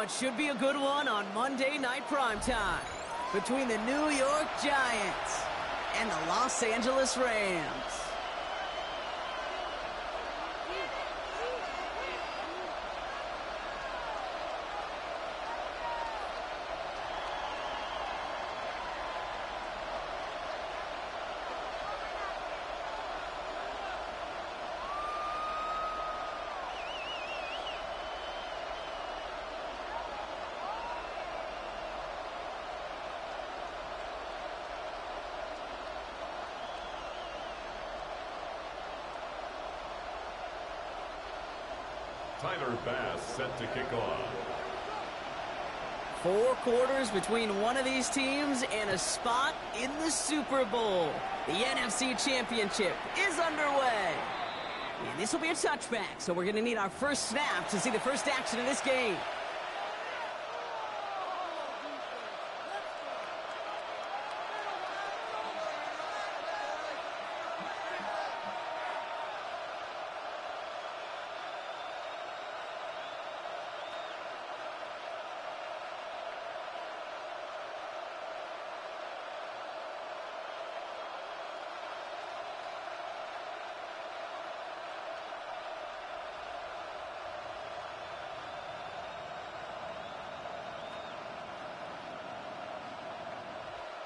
It should be a good one on Monday Night Primetime between the New York Giants and the Los Angeles Rams. Tyler Bass set to kick off. 4 quarters between one of these teams and a spot in the Super Bowl. The NFC Championship is underway. And this will be a touchback, so we're going to need our first snap to see the first action of this game.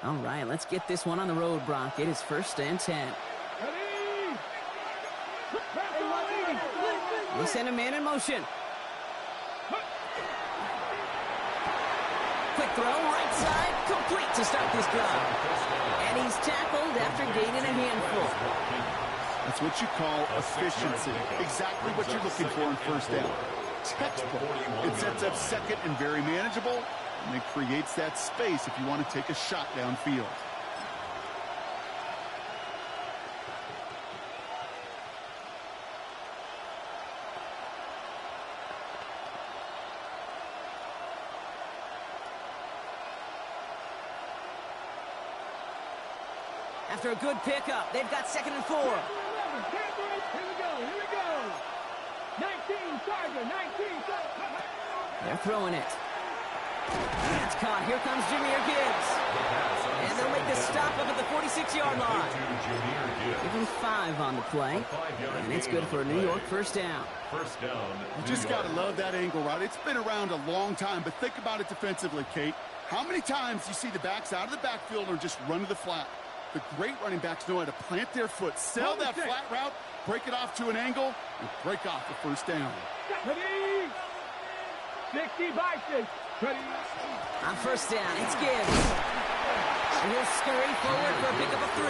All right, let's get this one on the road, Brock. It is 1st and 10. They send a man in motion. Quick throw, right side, complete to start this drive. And he's tackled after gaining a handful. That's what you call efficiency. Exactly what you're looking for in 1st down. Textbook. It sets up 2nd and very manageable. And it creates that space if you want to take a shot downfield. After a good pickup, they've got 2nd and 4. Here we go. 19, Tiger, 19. They're throwing it. It's caught. Here comes Jameer Gibbs. And they'll make the stop up at the 46-yard line. Give him 5 on the play. And it's good for a New York 1st down. You just got to love that angle route. It's been around a long time, but think about it defensively, Kate. How many times you see the backs out of the backfield or just run to the flat? The great running backs know how to plant their foot, sell that flat route, break it off to an angle, and break off the 1st down. 60 by 6. On 1st down, it's Gibbs. And he'll scurry forward for a pickup of 3.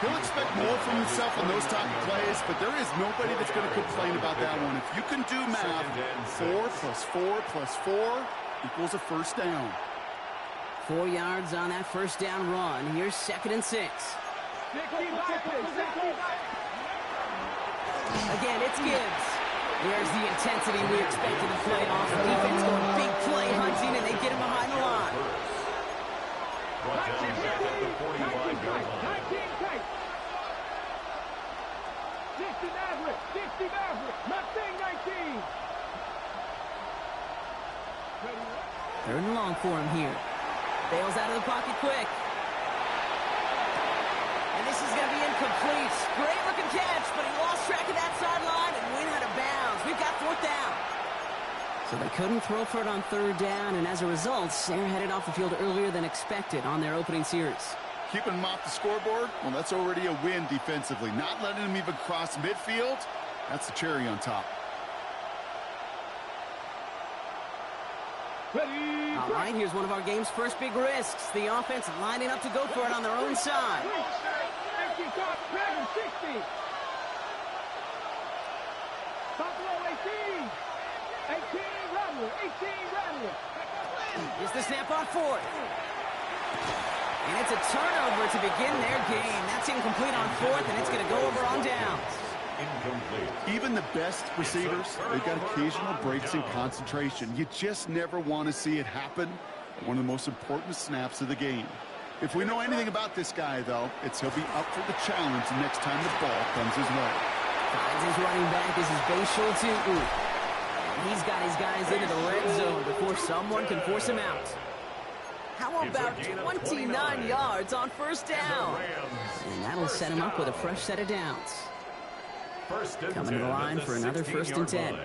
He'll expect more from himself on those type of plays, but there is nobody that's going to complain about that one. If you can do math, 4 plus 4 plus 4 equals a 1st down. 4 yards on that 1st down run. Here's 2nd and 6. Again, it's Gibbs. There's the intensity we expected to play off. The defense going big play hunting, and they get him behind the line. Third and long for him here. Bails out of the pocket quick. And this is going to be incomplete. Great looking catch, but he lost track of that sideline and went out of bounds. We've got 4th down. So they couldn't throw for it on 3rd down, and as a result, they're headed off the field earlier than expected on their opening series. Keeping them off the scoreboard, well, that's already a win defensively. Not letting them even cross midfield, that's the cherry on top. All right, here's one of our game's first big risks. The offense lining up to go for it on their own side. 60. Buffalo 18. 18 Rattler. Here's the snap on 4th. And it's a turnover to begin their game. That's incomplete on 4th, and it's going to go over on downs. Incomplete. Even the best receivers, they've got occasional breaks in concentration. You just never want to see it happen at one of the most important snaps of the game. If we know anything about this guy, though, it's he'll be up for the challenge the next time the ball comes his way. Finds his running back. This is Bashal Tutu. He's got his guys into the red zone before someone can force him out. How about 29 yards on first down? And that'll set him up with a fresh set of downs. Coming to the line for another 1st and 10.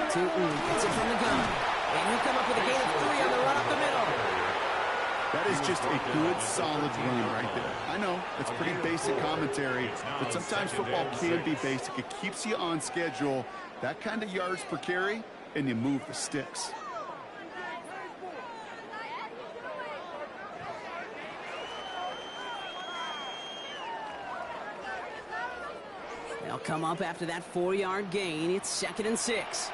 Tootin gets it from the gun. And he'll come up with a gain of 3 on the run up the middle. That is just a good, solid run right there. I know, it's pretty basic commentary, but sometimes football can be basic. It keeps you on schedule, that kind of yards per carry, and you move the sticks. They'll come up after that 4-yard gain. It's 2nd and 6.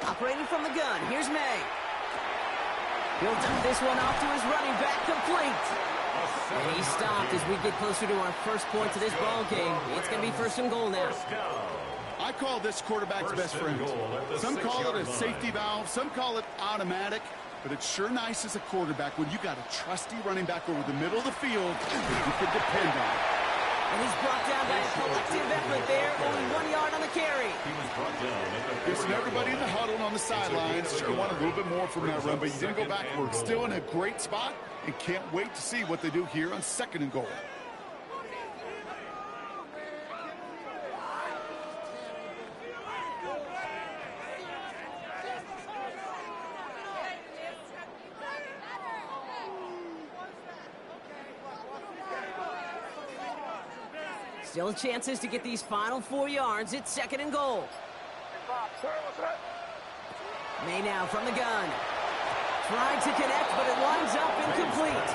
Operating from the gun, here's May. He'll dump this one off to his running back, complete. And he stopped as we get closer to our first points of this ball game. It's going to be 1st and goal now. I call this quarterback's best friend. Some call it a safety valve, some call it automatic, but it's sure nice as a quarterback when you got a trusty running back over the middle of the field that you can depend on. And he's brought down by a collective effort there, only 1 yard on the carry. Listen, everybody in the huddle and on the sidelines sure want a little bit more from that run, but you didn't go backwards. Still in a great spot, and can't wait to see what they do here on 2nd and goal. Still chances to get these final 4 yards. It's 2nd and goal. May now from the gun. Tried to connect, but it winds up incomplete.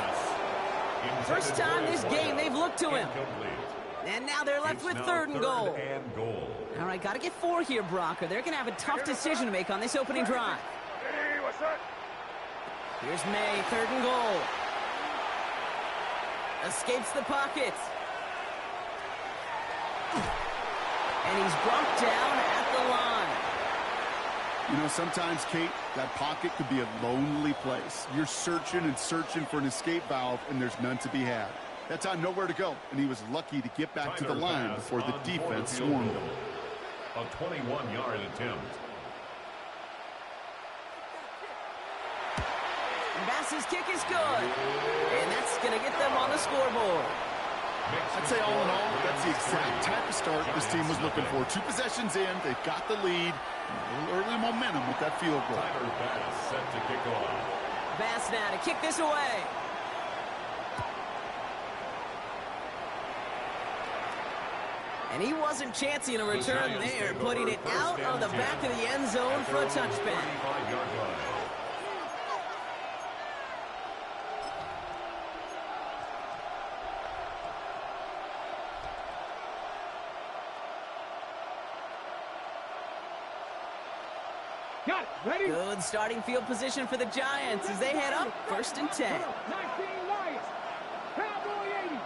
First time this game they've looked to him. And now they're left with 3rd and goal. All right, got to get 4 here, Brock, or they're going to have a tough decision to make on this opening drive. Here's May, 3rd and goal. Escapes the pocket. And he's brought down at the line. You know, sometimes, Kate, that pocket could be a lonely place. You're searching and searching for an escape valve, and there's none to be had. That time, nowhere to go, and he was lucky to get back to the line before the defense swarmed him. A 21-yard attempt. Bass's kick is good. And that's going to get them on the scoreboard. I'd say all in all, that's the exact type of start this team was looking for. 2 possessions in, they've got the lead, and a little early momentum with that field goal. Bass set to kick off. Bass now to kick this away. And he wasn't chancing a return there, putting it out of the back of the end zone for a touchback. Got it. Ready? Good starting field position for the Giants as they head up 1st and 10. 19 Lions. Cowboy 80.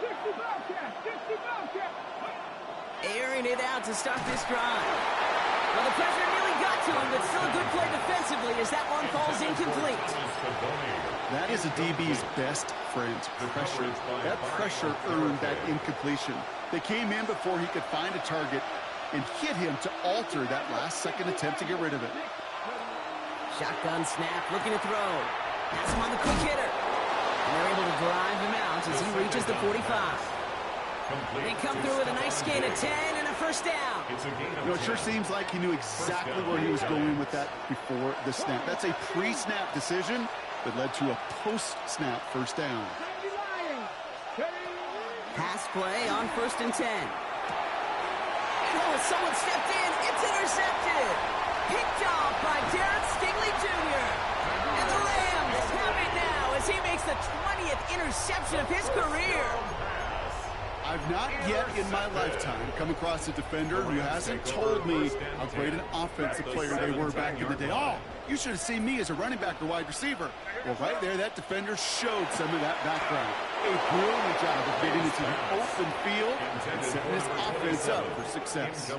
60 Bobcat. 60 Bobcat. Airing it out to start this drive. Well, the pressure nearly got to him, but still a good play defensively as that one falls incomplete. That is a DB's best friend, pressure. That pressure earned that incompletion. They came in before he could find a target and hit him to alter that last-second attempt to get rid of it. Shotgun snap, looking to throw. That's him on the quick hitter. And they're able to drive him out as he reaches the 45. They come through with a nice gain of 10 and a first down. You know, it sure seems like he knew exactly where he was going with that before the snap. That's a pre-snap decision that led to a post-snap first down. Pass play on 1st and 10. Oh, someone stepped in. It's intercepted. Picked off by Derek Stingley Jr. And the Rams have it now as he makes the 20th interception of his career. I've not yet in my lifetime come across a defender who hasn't told me how great an offensive player they were back in the day. Oh, you should have seen me as a running back or wide receiver. Well, right there, that defender showed some of that background. A brilliant job of getting into the open field and setting this offense up for success.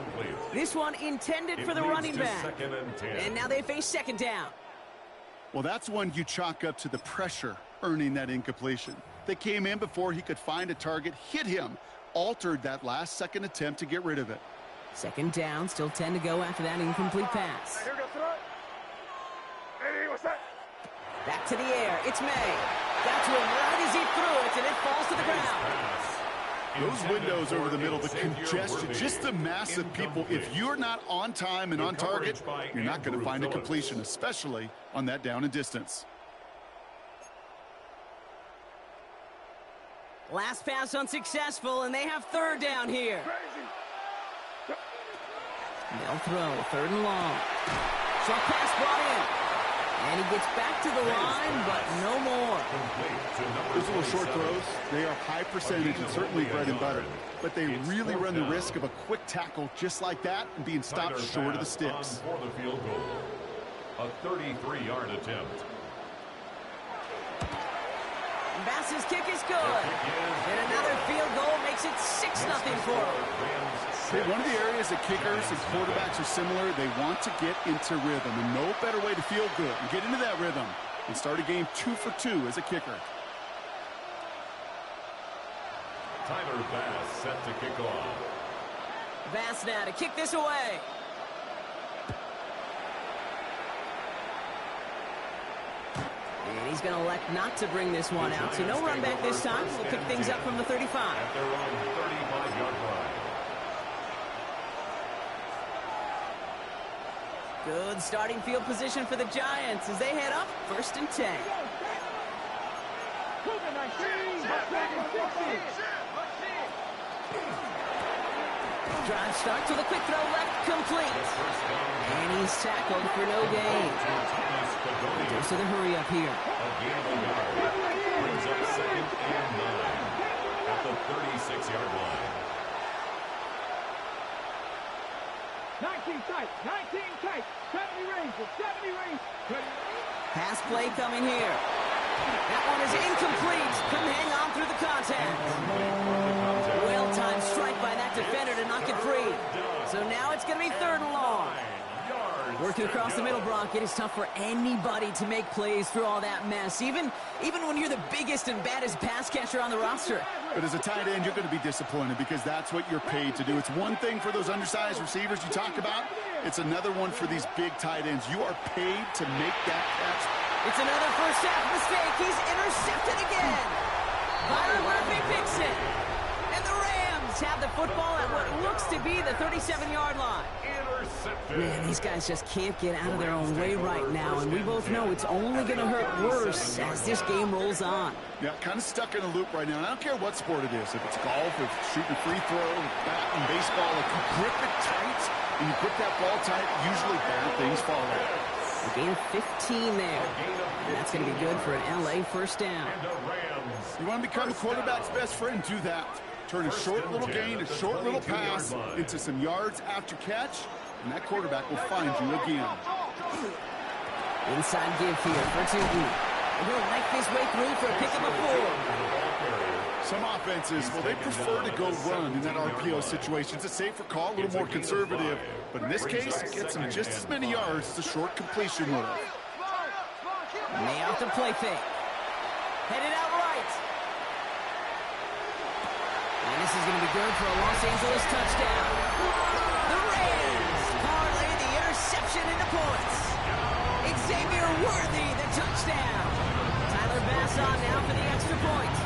This one intended for the running back. And now they face 2nd down. Well, that's one you chalk up to the pressure earning that incompletion. They came in before he could find a target, hit him, altered that last-second attempt to get rid of it. Second down, still 10 to go after that incomplete pass. Back to the air, it's May. Got to him right as he threw it, and it falls to the ground. Those windows over the middle, the congestion, just the mass of people. If you're not on time and on target, you're not going to find a completion, especially on that down and distance. Last pass unsuccessful, and they have third down here. They'll throw, third and long. Short pass brought in. And he gets back to the line, but no more. Those little short throws, they are high percentage and certainly bread and butter. But they really run the risk of a quick tackle just like that and being stopped short of the sticks. For the field goal. A 33-yard attempt. Bass's kick is good. And another field goal makes it 6-0 for him. Hey, one of the areas that kickers and quarterbacks are similar, they want to get into rhythm. And no better way to feel good and get into that rhythm and start a game 2 for 2 as a kicker. Tyler Bass set to kick off. Bass now to kick this away. And he's going to elect not to bring this one out. So no run back this time. We'll pick things up from the 35. At their own 35-yard line. Good starting field position for the Giants as they head up 1st and 10. Drive starts with a quick throw left, complete. And he's tackled for no gain. Goes to the hurry up here. Brings up 2nd and 9 at the 36-yard line. 19 tight, 19 tight, 70 ranges, 70 range. Pass play coming here. That one is incomplete. Couldn't hang on through the contact. Well-timed strike by that defender to knock it free. So now it's going to be 3rd and long. Working across the middle, Brock, it is tough for anybody to make plays through all that mess, even when you're the biggest and baddest pass catcher on the roster. But as a tight end, you're going to be disappointed because that's what you're paid to do. It's one thing for those undersized receivers you talk about. It's another one for these big tight ends. You are paid to make that catch. It's another first half mistake. He's intercepted again. Byron Murphy picks it. And the Rams have the football at what looks to be the 37-yard line. Man, these guys just can't get out of their own way right now, and we both know it's only going to hurt worse as this game rolls on. Yeah, kind of stuck in a loop right now, and I don't care what sport it is. If it's golf, if it's shooting a free throw, bat and baseball, if you grip it tight and you grip that ball tight, usually bad things follow. A gain of 15 there, and that's going to be good for an LA first down. You want to become a quarterback's best friend, do that. Turn a short little gain, a short little pass into some yards after catch, and that quarterback will find you again. Inside give here for Tootin. And he'll make his way through for a pick of a 4. Some offenses, well, they prefer to go run in that RPO situation. It's a safer call, a little more conservative. But in this case, it gets him just as many yards as a short completion would have. May out to play fake. Headed out right. And this is going to be good for a Los Angeles touchdown. The Rams parlay the interception into points. Xavier Worthy, the touchdown. Tyler Bass on now for the extra point.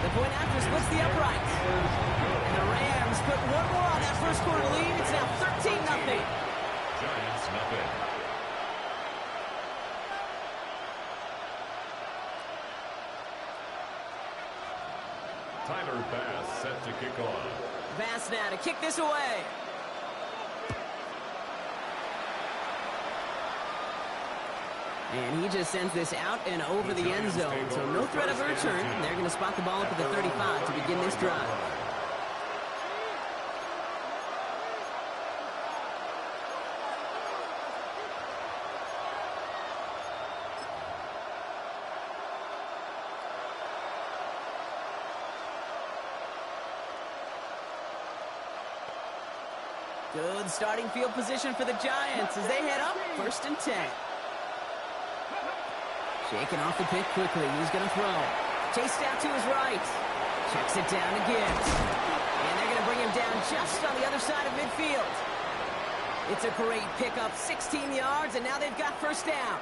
The point after splits the upright. And the Rams put one more on that first quarter lead. It's now 13-0. Giants nothing. Tyler Bass set to kick off. Bass now to kick this away. And he just sends this out and over the end zone. So no threat of a return. They're going to spot the ball up at the 35 to begin this drive. Good starting field position for the Giants as they head up 1st and 10. Shaking off the pick quickly. He's going to throw. Chased out to his right. Checks it down to Gibbs. And they're going to bring him down just on the other side of midfield. It's a great pickup, 16 yards, and now they've got first down.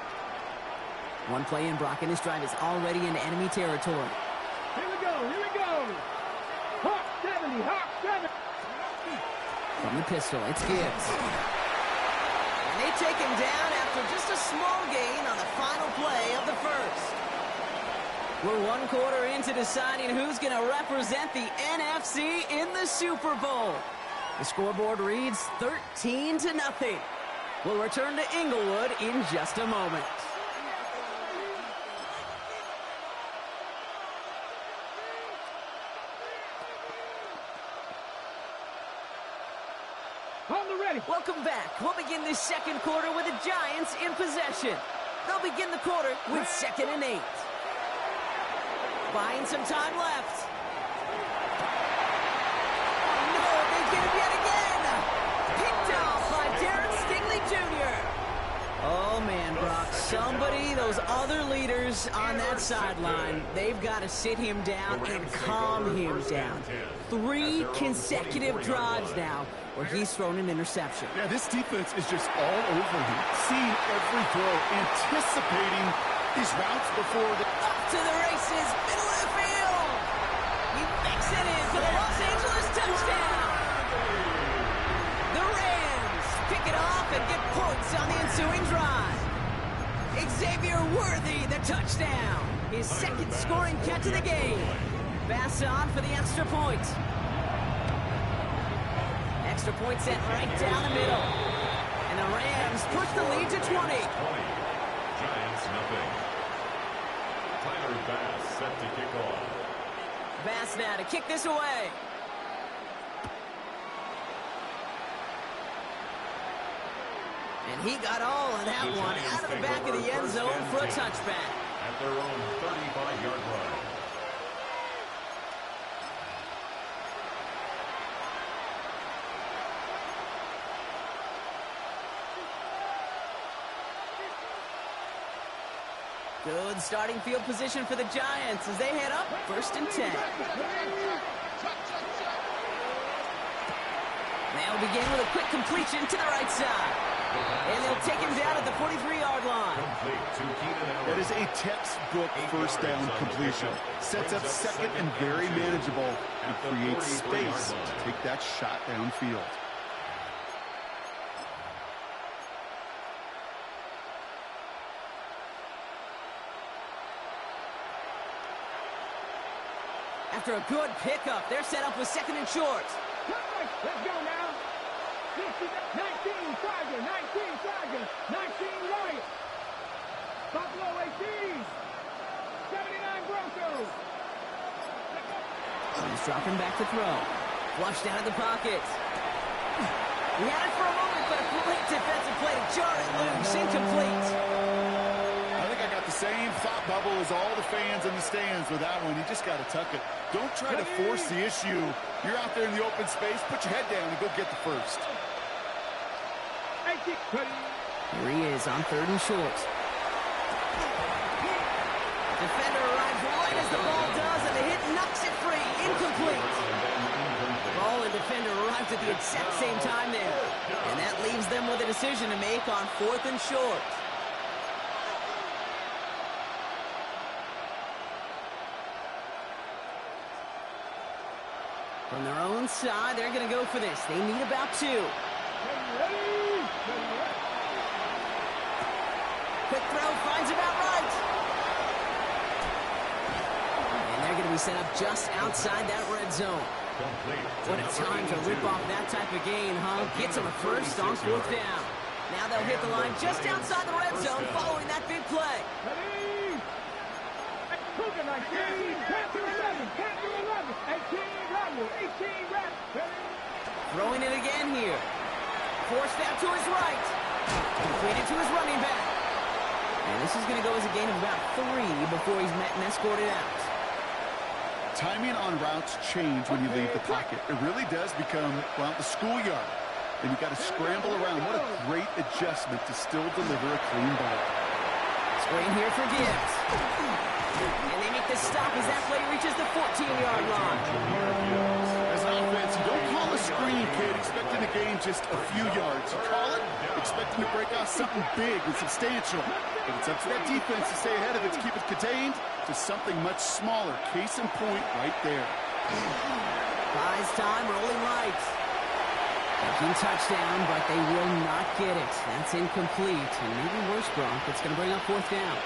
One play in, Brock, and this drive is already in enemy territory. Here we go, here we go. Hawk 70, Hawk 70. From the pistol, it's Gibbs. And they take him down after just a small gain on the final play of the first. We're one quarter into deciding who's going to represent the NFC in the Super Bowl. The scoreboard reads 13-0. We'll return to Inglewood in just a moment. On the ready. Welcome back. We'll begin this second quarter with the Giants in possession. They'll begin the quarter with 2nd and 8. Buying some time left. Oh, no, they get him yet again. Picked off by Derek Stingley Jr. Oh, man, Brock. Somebody, those other leaders on that sideline, they've got to sit him down and calm him down. 3 consecutive drives now where he's thrown an interception. Yeah, this defense is just all over him. Seeing every throw, anticipating these routes before the... Up to the races, middle of the field. He makes it in for the Los Angeles touchdown. The Rams pick it off and get points on the ensuing drive. Xavier Worthy, the touchdown. His 2nd scoring catch of the game. Bass on for the extra point. Extra point sent right down the middle. And the Rams push the lead to 20. Giants nothing. Tyler Bass set to kick off. Bass now to kick this away. And he got all of that one out of the back of the end zone for a touchback. At their own 35-yard line. Good starting field position for the Giants as they head up 1st and 10. They'll begin with a quick completion to the right side. And they'll take him down at the 43-yard line. That is a textbook first down completion. Sets up 2nd and very manageable and creates space to take that shot downfield. After a good pickup, they're set up with 2nd and short. Let's go now. 19 Tiger, 19 Tiger, 19 Riot. Buffalo 18. 79 Broncos. He's dropping back to throw. Flushed out of the pocket. He had it for a moment, but a complete defensive play to jar it loose. Incomplete. I think I got the same thought bubble as all the fans in the stands with that one. You just got to tuck it. Don't try to force the issue. You're out there in the open space. Put your head down and go get the first. Here he is on 3rd and short. Defender arrives right as the ball does, and the hit knocks it free. Incomplete. Ball and defender arrives at the exact same time there. And that leaves them with a decision to make on 4th and short. From their own side, they're going to go for this. They need about 2. Quick throw, finds about right. And they're going to be set up just outside that red zone. What a time to rip off that type of gain, huh? Gets them a first on 4th down. Now they'll hit the line just outside the red zone following that big play. Throwing it again here. Forced out to his right. Completed to his running back. And this is going to go as a gain of about 3 before he's met and escorted out. Timing on routes change when you leave the pocket. It really does become, well, the schoolyard. And you got to scramble around. What a great adjustment to still deliver a clean ball. Screen here for Gibbs. And they make the stop as that play reaches the 14-yard line. As an offense, you don't call a screen, kid, expecting to gain just a few yards. You call it expecting to break out something big and substantial. But it's up to that defense to stay ahead of it, to keep it contained to something much smaller. Case in point right there. Buys time, rolling right. Taking touchdown, but they will not get it. That's incomplete. And maybe worse, Gronk. It's going to bring up fourth down.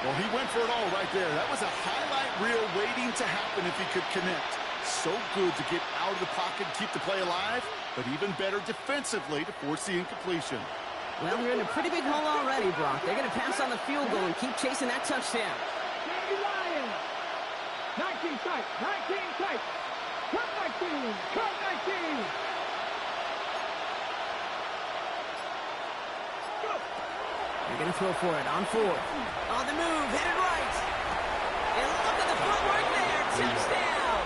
Well, he went for it all right there. That was a highlight reel waiting to happen if he could connect. So good to get out of the pocket and keep the play alive, but even better defensively to force the incompletion. Well, you're in a pretty big hole already, Brock. They're going to pass on the field goal and keep chasing that touchdown. 19 tight, 19 tight. Cut 19, cut 19. They're going to throw for it on fourth. On the move, headed right. And look at the footwork there. Touchdown.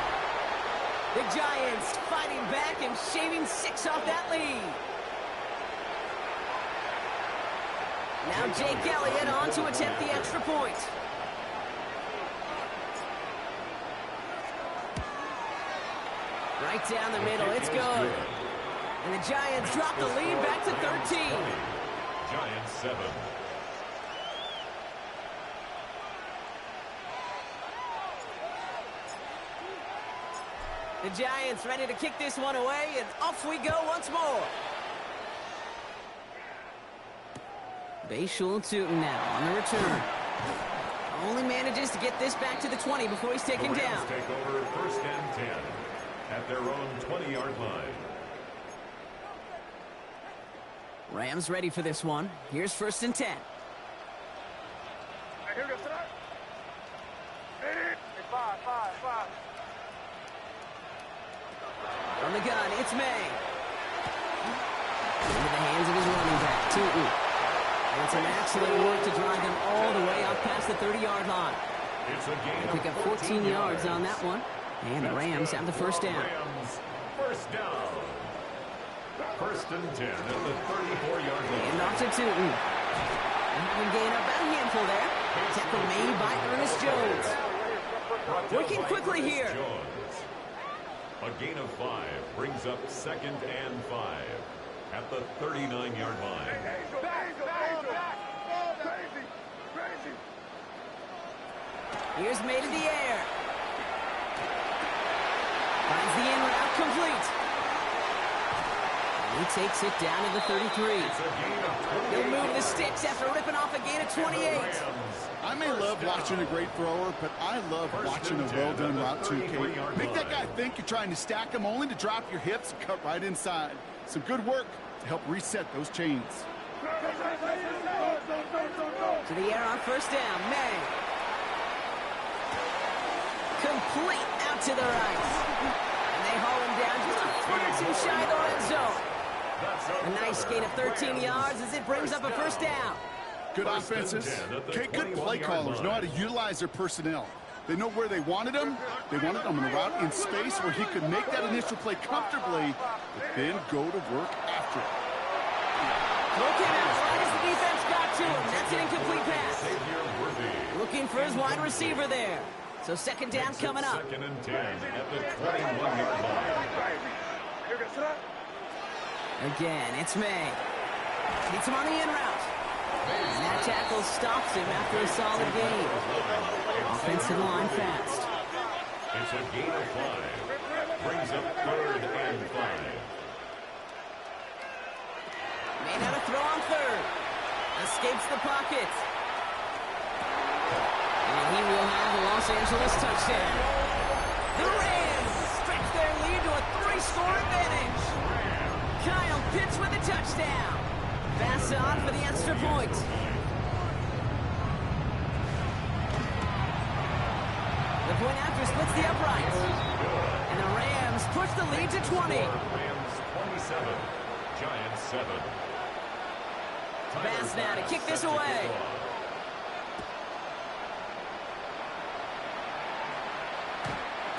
The Giants fighting back and shaving 6 off that lead. Now Jake Elliott on to attempt the extra point. Right down the middle, it's good. And the Giants drop the lead back to 13. Giants 7. The Giants ready to kick this one away, and off we go once more. Bayshul Tootin now on the return. Only manages to get this back to the 20 before he's taken down. Take over first and 10 at their own 20-yard line. Rams ready for this one. Here's first and 10. From the gun, it's May. Into the hands of his running back, Tootin. And some excellent work to drive them all the way up past the 30-yard line. They pick up 14 yards on that one. And the Rams have the first down. First down. First and 10 at the 34-yard line. And off to Tootin. And gain up about a handful there. Tackle made by Ernest Jones. Working quickly here. A gain of 5 brings up second and 5 at the 39-yard line. Here's made in the air. Finds the in route complete. And he takes it down to the 33. He'll move the sticks after ripping off a gain of 28. I may love watching a great thrower, but I love watching a well-done route too, Kate. Make that guy think you're trying to stack him only to drop your hips and cut right inside. Some good work to help reset those chains. To the air on first down, May. Complete out to the right. And they haul him down just a foot or two shy of the red zone. A nice gain of 13 yards as it brings up a first down. Good offenses. Kate, good play callers know how to utilize their personnel. They know where they wanted him. They wanted him on a route in space where he could make that initial play comfortably, but then go to work after it. Looking as right as the defense got to him. That's an incomplete pass. Looking for his wide receiver there. So second down coming up. Second and 10 at the 21-yard line. Again, it's May. Hits him on the in route. And that tackle stops him after a solid gain. Offensive line fast. It's a gain of 5. Brings up third and 5. Made out a throw on third. Escapes the pocket. And he will have a Los Angeles touchdown. The Rams stretch their lead to a 3-score advantage. Kyle Pitts with a touchdown. Pass on for the extra point. The point after splits the uprights. And the Rams push the lead to 20. Rams 27, Giants 7. Pass now to kick this away.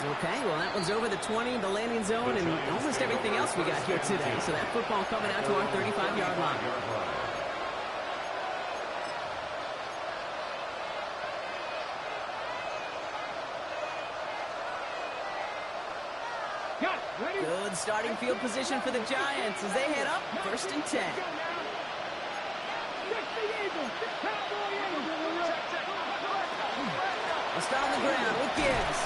Okay, well, that one's over the 20, the landing zone, and almost everything else we got here today. So that football coming out to our 35-yard line. Cut. Ready? Good starting field position for the Giants as they head up 1st and 10. 60 Eagles. Cowboy Eagles. They'll start on the ground with Gibbs.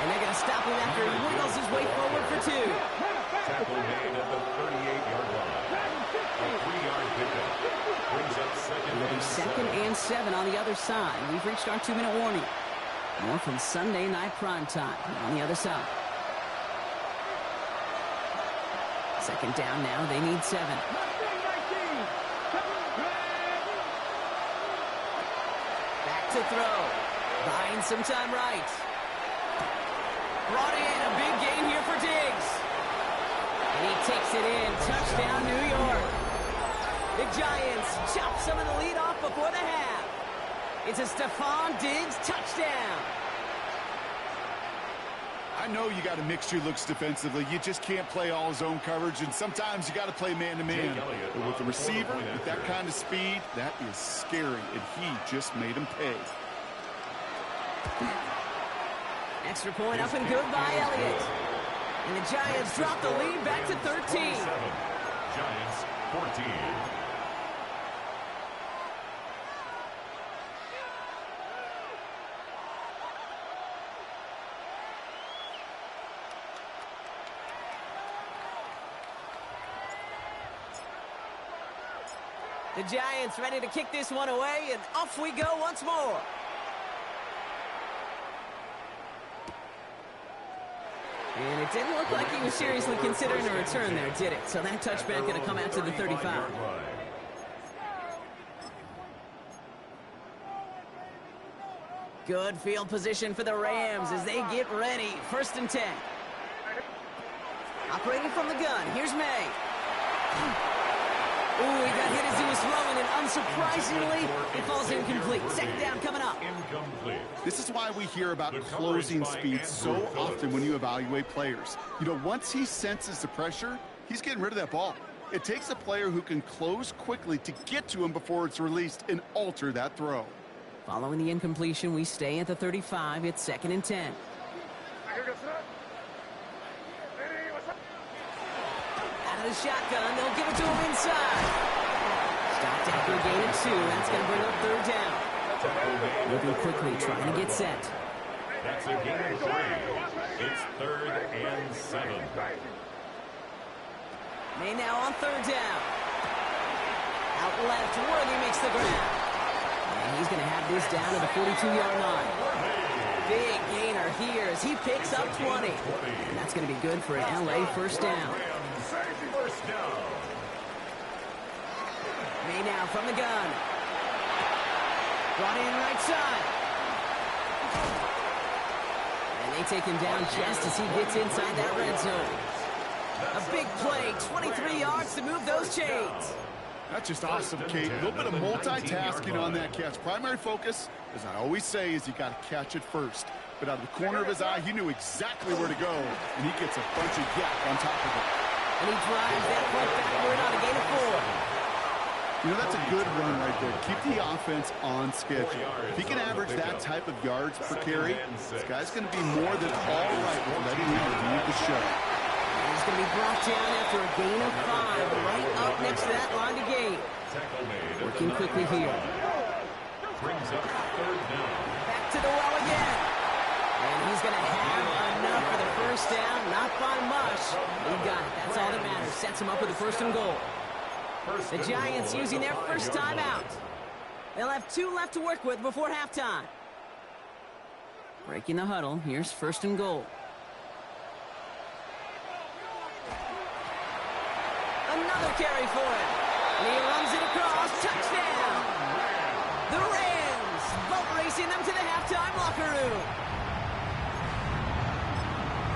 And they're going to stop him after he wiggles his way forward for 2. Tackle made at the 38-yard line. A 3-yard pickup. Brings up It'll be 2nd and 7 on the other side. We've reached our 2-minute warning. More from Sunday night primetime on the other side. 2nd down now. They need 7. Back to throw. Buying some time right. Brought in a big gain here for Diggs. And he takes it in. Touchdown, New York. The Giants chop some of the lead off before the half. It's a Stephon Diggs touchdown. I know you got to mix your looks defensively. You just can't play all zone coverage, and sometimes you got to play man-to-man. But with the receiver, with that kind of speed, that is scary, and he just made him pay. Extra point up and good by Elliott. And the Giants drop the lead back to 13. Giants 14. The Giants ready to kick this one away, and off we go once more. And it didn't look like he was seriously considering a return there, did it? So that touchback going to come out to the 35. Good field position for the Rams as they get ready. 1st and 10. Operating from the gun. Here's May. Ooh, he got hit as he was throwing, and unsurprisingly, it falls incomplete. 2nd down coming up. Incomplete. This is why we hear about closing speed so often when you evaluate players. You know, once he senses the pressure, he's getting rid of that ball. It takes a player who can close quickly to get to him before it's released and alter that throw. Following the incompletion, we stay at the 35. It's 2nd and 10. Out of the shotgun, they'll give it to him inside. Stopped after a gain of 2. That's going to bring up 3rd down. Moving quickly, trying to get set. That's a gain of 3. It's 3rd and 7. May now on 3rd down. Out left, Worthy makes the grab. And he's going to have this down to the 42-yard line. Big gainer here as he picks up 20. And that's going to be good for an LA 1st down. First down. May now from the gun. Brought in right side. And they take him down just as he gets inside that red zone. A big play, 23 yards to move those chains. That's just awesome, Kate. A little bit of multitasking on that catch. Primary focus, as I always say, is you got to catch it first. But out of the corner of his eye, he knew exactly where to go, and he gets a bunch of yak on top of it. And he drives that punt backward on a gain of 4. You know, that's a good run right there. Keep the offense on schedule. If he can average that type of yards per carry, this guy's going to be more than all right with letting him lead the show. He's going to be brought down after a gain of 5, right up next to that line to gain. Working quickly here. Brings up 3rd down. Back to the well again. And he's going to have enough for the 1st down. Not by much. He got it. That's all that matters. Sets him up with a 1st and goal. The Giants using their first time out. They'll have 2 left to work with before halftime. Breaking the huddle. Here's 1st and goal. Another carry for him. And he runs it across. Touchdown. The Rams boat racing them to the halftime locker room.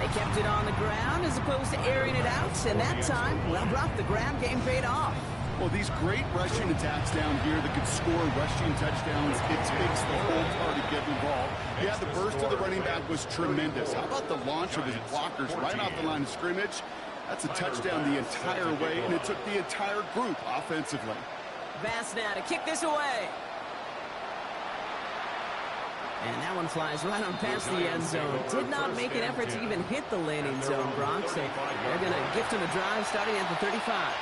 They kept it on the ground as opposed to airing it out. And that time, well, Brock, the ground game paid off. Well, these great rushing attacks down here that could score rushing touchdowns, it takes the whole party getting involved. Yeah, the burst of the running back was tremendous. How about the launch of his blockers right off the line of scrimmage? That's a touchdown the entire way, and it took the entire group offensively. Bass now to kick this away. And that one flies right on past the end zone. Did not make an effort to even hit the landing zone, Brock. So they're going to gift him a drive starting at the 35.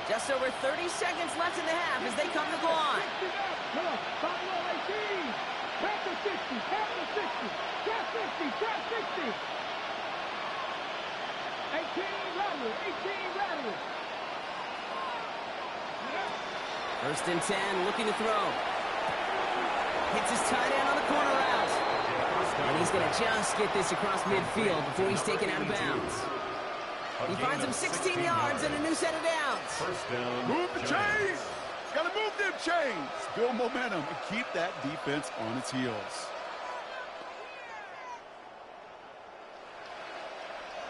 Just over 30 seconds left in the half as they come to go on. 18, back to 60, back to 60, trap 50, trap 60. 18 rattle. First and 10, looking to throw. Hits his tight end on the corner route. And he's going to just get this across midfield before he's taken out of bounds. He finds him 16 yards and a new set of downs. First down. Move the chains. Got to move them chains. Build momentum and keep that defense on its heels.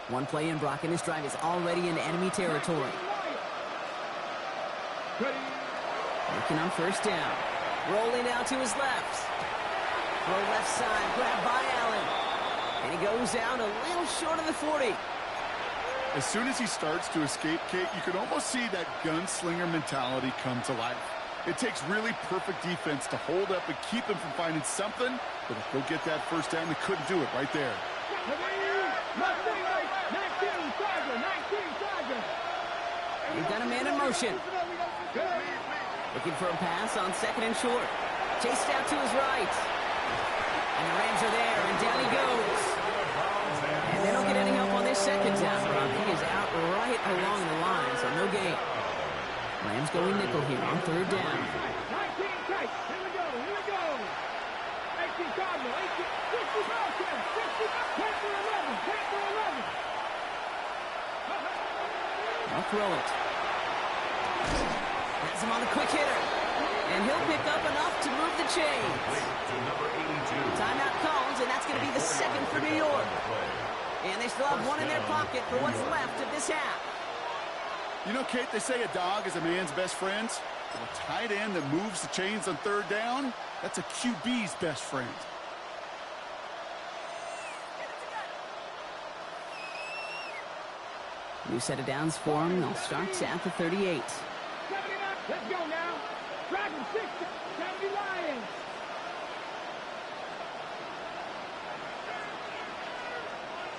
One play in, Brock, and this drive is already in enemy territory. Working on first down. Rolling out to his left. Throw left side, grabbed by Allen. And he goes down a little short of the 40. As soon as he starts to escape, Kate, you can almost see that gunslinger mentality come to life. It takes really perfect defense to hold up and keep him from finding something, but if they'll get that first down, they couldn't do it right there. He's got a man in motion. Looking for a pass on second and short. Chased out to his right. And the Rams are there, and down he goes. And they don't get any help on this second down, Rob. He is out right along the line, so no gain. Rams going nickel here on third down. 19 tight. Here we go. 18 Cardinal. 60 Falcons. 60. 10 for 11. 10 for 11. I'll throw it. Has him on the quick hitter. And he'll pick up enough to move the chains. Timeout calls, and that's going to be the second for New York. And they still have one in their pocket for what's left of this half. You know, Kate, they say a dog is a man's best friend. A tight end that moves the chains on third down, that's a QB's best friend. New set of downs for him. They'll start at the 38. 79. Let's go now. Dragon 60. 70 Lions.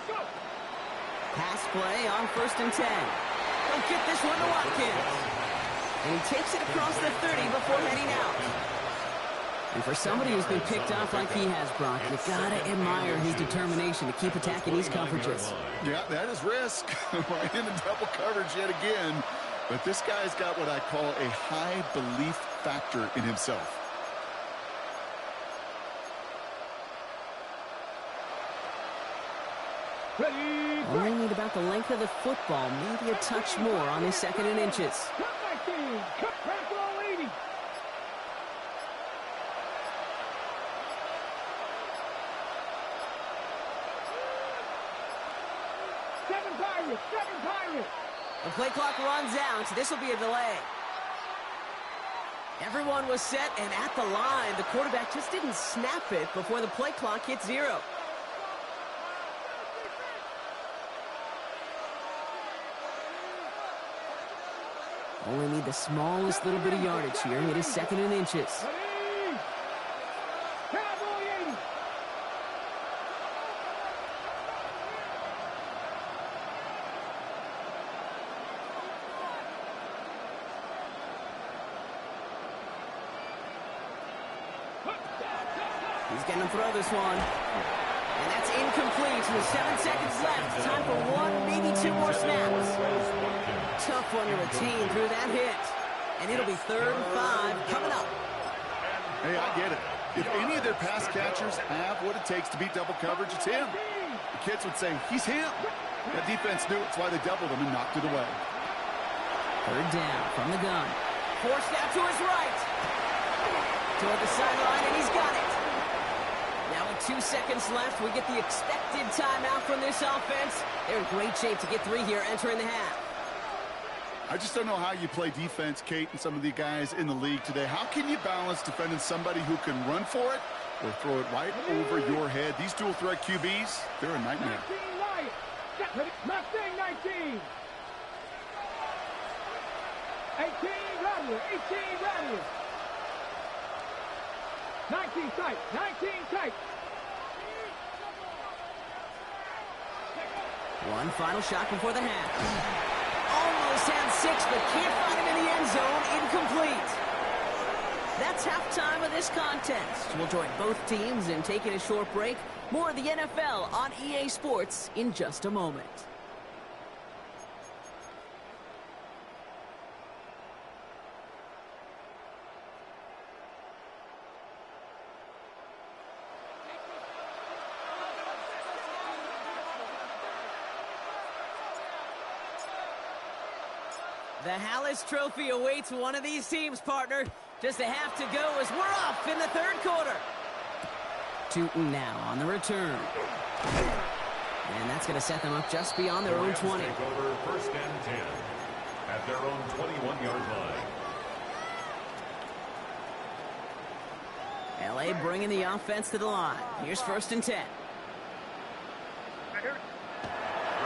Go. Pass play on first and 10. They'll get this one to Watkins. And he takes it across the 30 before heading out. And for somebody who's been picked off like he has, Brock, you gotta admire his determination to keep attacking these coverages. Yeah, that is risk. Right into double coverage yet again. But this guy's got what I call a high belief factor in himself. Ready. Only need about the length of the football, maybe a touch more on his second and inches. Cut back in. Cut back roll 80. Seven Pirates. The play clock runs out. This will be a delay. Everyone was set and at the line. The quarterback just didn't snap it before the play clock hit 0. Only need the smallest little bit of yardage here. It is second and inches. Ready. Cowboy 80. He's going to throw this one. And that's incomplete with 7 seconds left. Time for one, maybe two more snaps. Tough one to retain through that hit. And it'll be 3rd and 5 coming up. Hey, I get it. If any of their pass catchers have what it takes to beat double coverage, it's him. The kids would say, he's him. That defense knew it's why they doubled him and knocked it away. 3rd down from the gun. Forced out to his right. Toward the sideline, and he's got it. Now with 2 seconds left, we get the expected timeout from this offense. They're in great shape to get 3 here entering the half. I just don't know how you play defense, Kate, and some of the guys in the league today. How can you balance defending somebody who can run for it or throw it right over your head. These dual threat QBs, they're a nightmare. 19 Lions. Mustang 19. 18 Rattler. 18 Rattler. 19 tight. 19 tight. One final shot before the half. Almost had 6, but can't find him in the end zone. Incomplete. That's halftime of this contest. We'll join both teams in taking a short break. More of the NFL on EA Sports in just a moment. The Hallis Trophy awaits one of these teams, partner. Just a half to go as we're off in the third quarter. Tootin now on the return. And that's going to set them up just beyond their own 20. Take over first and 10 at their own 21-yard line. LA bringing the offense to the line. Here's first and 10.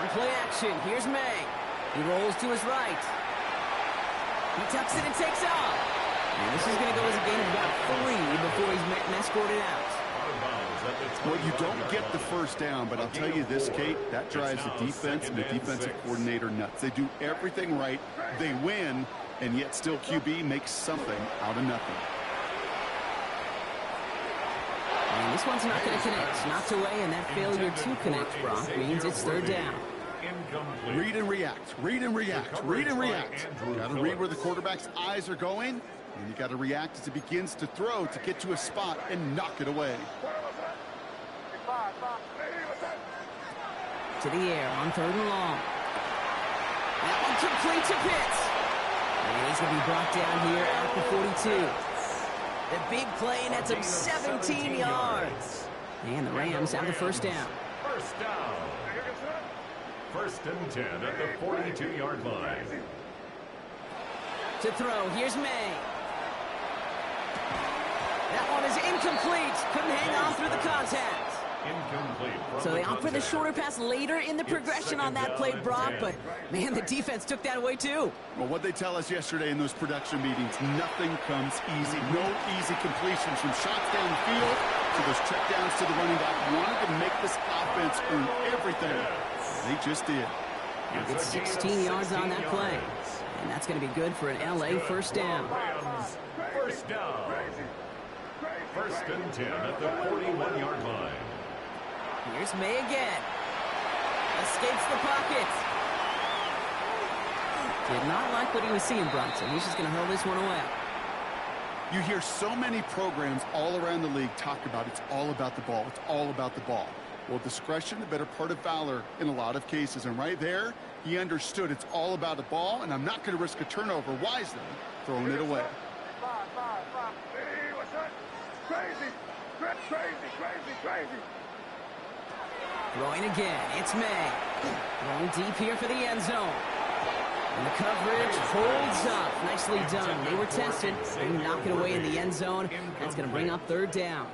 On play action, here's May. He rolls to his right. He tucks it and takes off. And this is going to go as a gain of about 3 before he's met and escorted out. Well, you don't get the first down, but I'll tell you this, Kate, that drives the defense and the defensive coordinator nuts. They do everything right, they win, and yet still QB makes something out of nothing. And this one's not going to connect. Knocked away, and that failure to connect, Brock, means it's third down. Read and react, read and react, read and react. You got to read where the quarterback's eyes are going, and you got to react as it begins to throw to get to a spot and knock it away. To the air on third and long. That one complete to Pitts. And he's going to be brought down here at the 42. The big play, and that's him 17 yards. And the Rams have the first down. First down. First and 10 at the 42-yard line. To throw, here's May. That one is incomplete. Couldn't hang on through the contact. Incomplete. So they opt for the shorter pass later in the progression on that play, Brock, but man, the defense took that away too. Well, what they tell us yesterday in those production meetings, nothing comes easy. No easy completions from shots down the field to those checkdowns to the running back. Wanted to make this offense earn everything. They just did. Now get 16 yards on that play. And that's going to be good for an LA first down. First down. First and 10 at the 41-yard line. Here's May again. Escapes the pocket. Did not like what he was seeing, Bronson. He's just going to hurl this one away. You hear so many programs all around the league talk about it's all about the ball. It's all about the ball. Well, discretion, the better part of valor in a lot of cases. And right there, he understood it's all about the ball, and I'm not going to risk a turnover wisely, throwing it away. Crazy. Throwing again, it's May. Going deep here for the end zone. And the coverage holds up. Nicely done. They were tested. They knock it away in the end zone. That's going to bring up third down.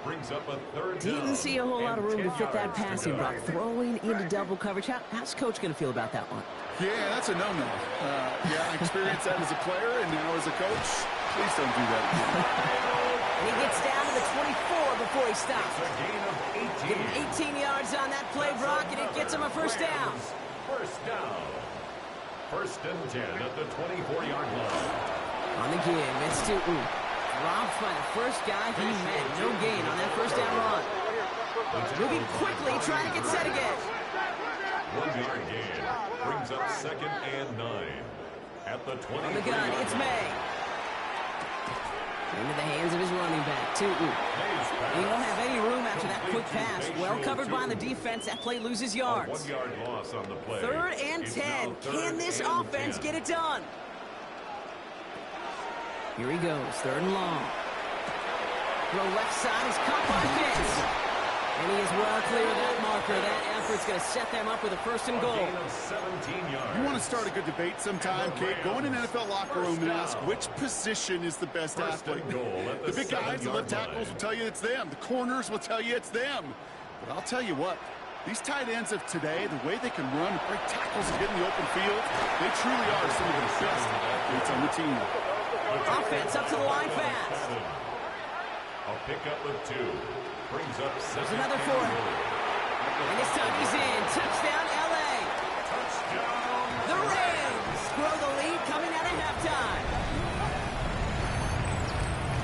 Brings up a third down. Didn't see a whole lot of room to fit that passing block. Throwing into double coverage. How's Coach going to feel about that one? Yeah, that's a no-no. I experienced that as a player, and now as a coach, please don't do that again. And he gets down to the 24 before he stops. A gain of 18. Give him 18 yards on that play, Brock, and it gets him a first down. First down. First and 10 at the 24-yard line. On the give, it's Tootin. Dropped by the first guy he met. No gain on that first down run. Moving quickly, trying to get set again. 1-yard gain. Brings up second and 9. At the 20. On the gun, it's May. Into the hands of his running back, Tootin. He won't have any room after that quick pass. Well covered by the defense. That play loses yards. 1-yard loss on the play. Third and 10. Can this offense get it done? Here he goes, third and long. Throw left side is caught by Pitts. And he is well clear of that marker, that effort's going to set them up with a first and goal. Gain of 17 yards. You want to start a good debate sometime, Kate? Go in an NFL locker room and ask which position is the best athlete. The big guys, the left tackles will tell you it's them. The corners will tell you it's them. But I'll tell you what, these tight ends of today, the way they can run, break tackles and get in the open field, they truly are some of the best athletes on the team. Offense up to the line fast. A pickup of 2. Brings up There's another 4. And this time he's in. Touchdown, L.A. Touchdown. The Rams grow the lead coming out of halftime.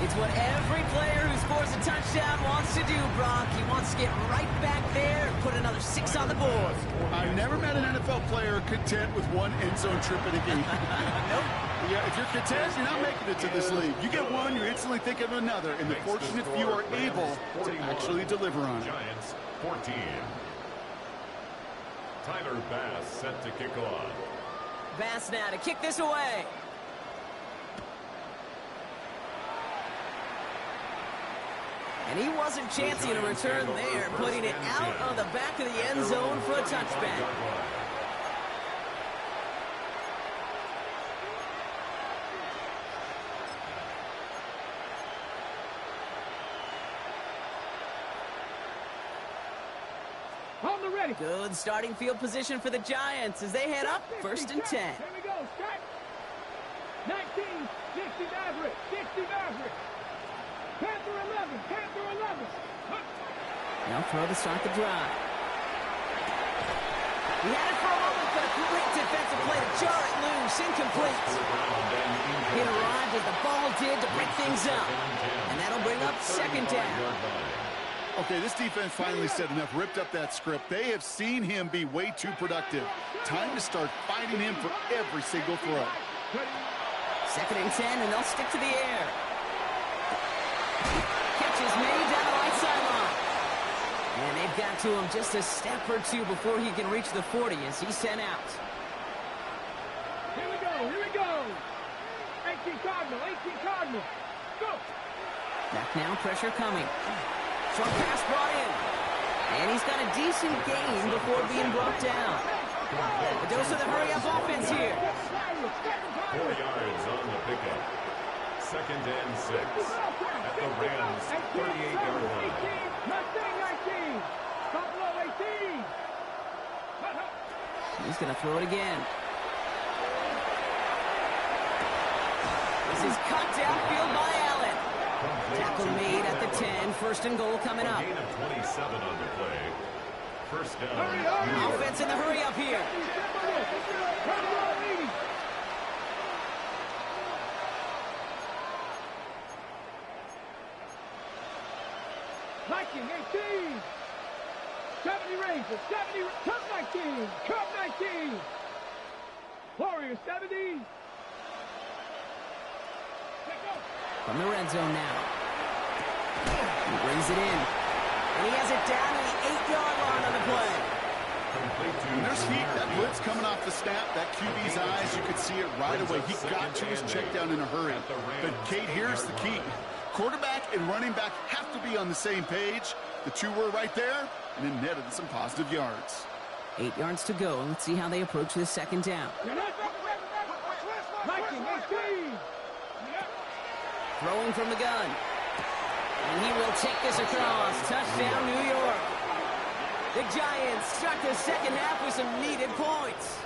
It's what every player who scores a touchdown wants to do, Brock. He wants to get right back there and put another 6 on the board. I've never met an NFL player content with one end zone trip in a game. Nope. Yeah, if you're content, you're not making it to this league. You get one, you're instantly thinking of another, and the fortunate few are able to actually deliver on it. Giants 14. Tyler Bass set to kick off. Bass now to kick this away. And he wasn't chancing a return there, putting it out of the back of the end zone for a touchback. On the ready. Good starting field position for the Giants as they head up first and 10. Here we go. Strike. 19. 60 Maverick. 60 Maverick. Panther 11. Panther 11. Now throw to start the drive. He had it for a moment, but a great defensive play to jar it loose. Incomplete. It arrived as the ball did to break things up. And that'll bring up second down. Okay, this defense finally said enough, ripped up that script. They have seen him be way too productive. Time to start fighting him for every single throw. Second and 10, and they'll stick to the air. Catch is made down the right sideline. And they've got to him just a step or 2 before he can reach the 40 as he's sent out. Here we go. Here we go. 18 Cardinal. 18 Cardinal. Go. Back now, pressure coming. Short pass brought in. And he's got a decent gain before being brought down. A dose of the hurry-up offense here. 4 yards on the pickup. Second and 6. At the Rams' 38-yard line. 19. Buffalo 18. He's going to throw it again. This is cut downfield by Allen. Tackle made at the 10. First and goal coming up. Gain of 27 on the play. First down. Offense in the hurry up here. Viking 18. 70 Rangers. 70. Cup 19. Cup 19. Warriors 70. From the red zone now. He brings it in. And he has it down to the 8-yard line on the play. And there's heat. That blitz coming off the snap. That QB's eyes, you could see it right away. He got to his check down in a hurry. But, Kate, here's the key. Quarterback and running back have to be on the same page. The two were right there, and then netted some positive yards. 8 yards to go. Let's see how they approach this second down. Viking 18. Throwing from the gun. And he will take this across. Touchdown, New York. The Giants start the second half with some needed points.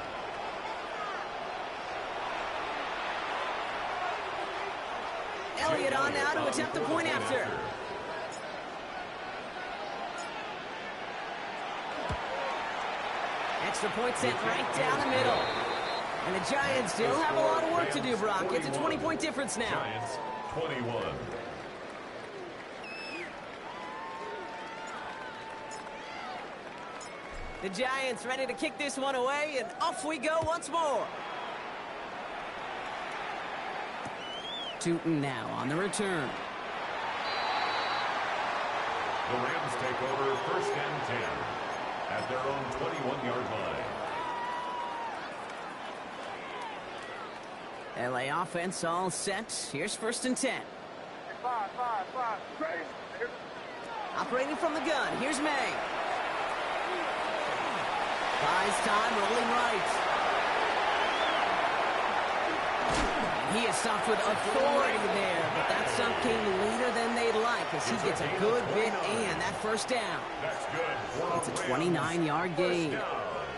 Elliott on now to attempt the point after. Extra point sent right down the middle. And the Giants still have a lot of work to do, Brock. It's a 20-point difference now. Giants 21. The Giants ready to kick this one away, and off we go once more. Tootin now on the return. The Rams take over first and 10 at their own 21-yard line. LA offense all set. Here's first and 10. Operating from the gun. Here's May. Buys time, rolling right. And he is stopped with authority there, but that stop came later than they'd like as he gets a good bit and that first down. That's good. It's a 29-yard gain.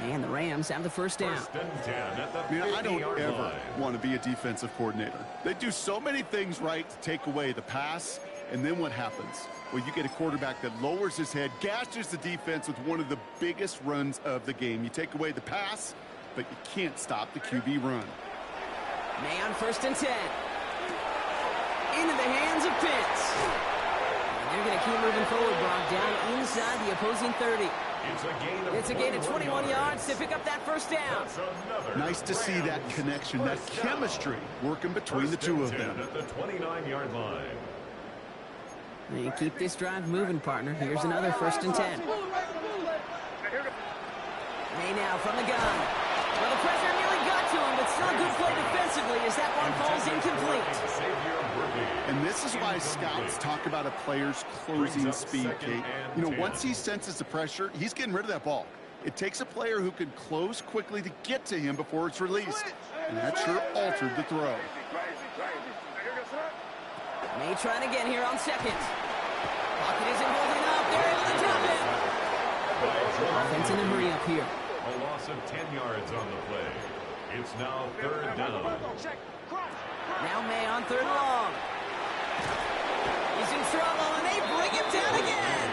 And the Rams have the first down. I don't ever want to be a defensive coordinator. They do so many things right to take away the pass, and then what happens? Well, you get a quarterback that lowers his head, gashes the defense with one of the biggest runs of the game. You take away the pass, but you can't stop the QB run. May on 1st and 10. Into the hands of Pitts. And they're going to keep moving forward, Brock, down inside the opposing 30. It's a gain of 21 yards to pick up that first down. Nice to see that connection, that chemistry working between the two of them. At the 29-yard line. And keep this drive moving, partner. Here's another 1st and 10. May now from the gun. Well, the pressure nearly got to him, but still a good play defensively as that one falls incomplete. And this is why scouts talk about a player's closing speed, Kate. You know, once he senses the pressure, he's getting rid of that ball. It takes a player who can close quickly to get to him before it's released. And that sure altered the throw. May trying again here on 2nd. Pocket isn't holding up. They're able to drop it. Offense in a hurry up here. A loss of 10 yards on the play. It's now 3rd down. Now May on 3rd and long. He's in trouble, and they bring him down again.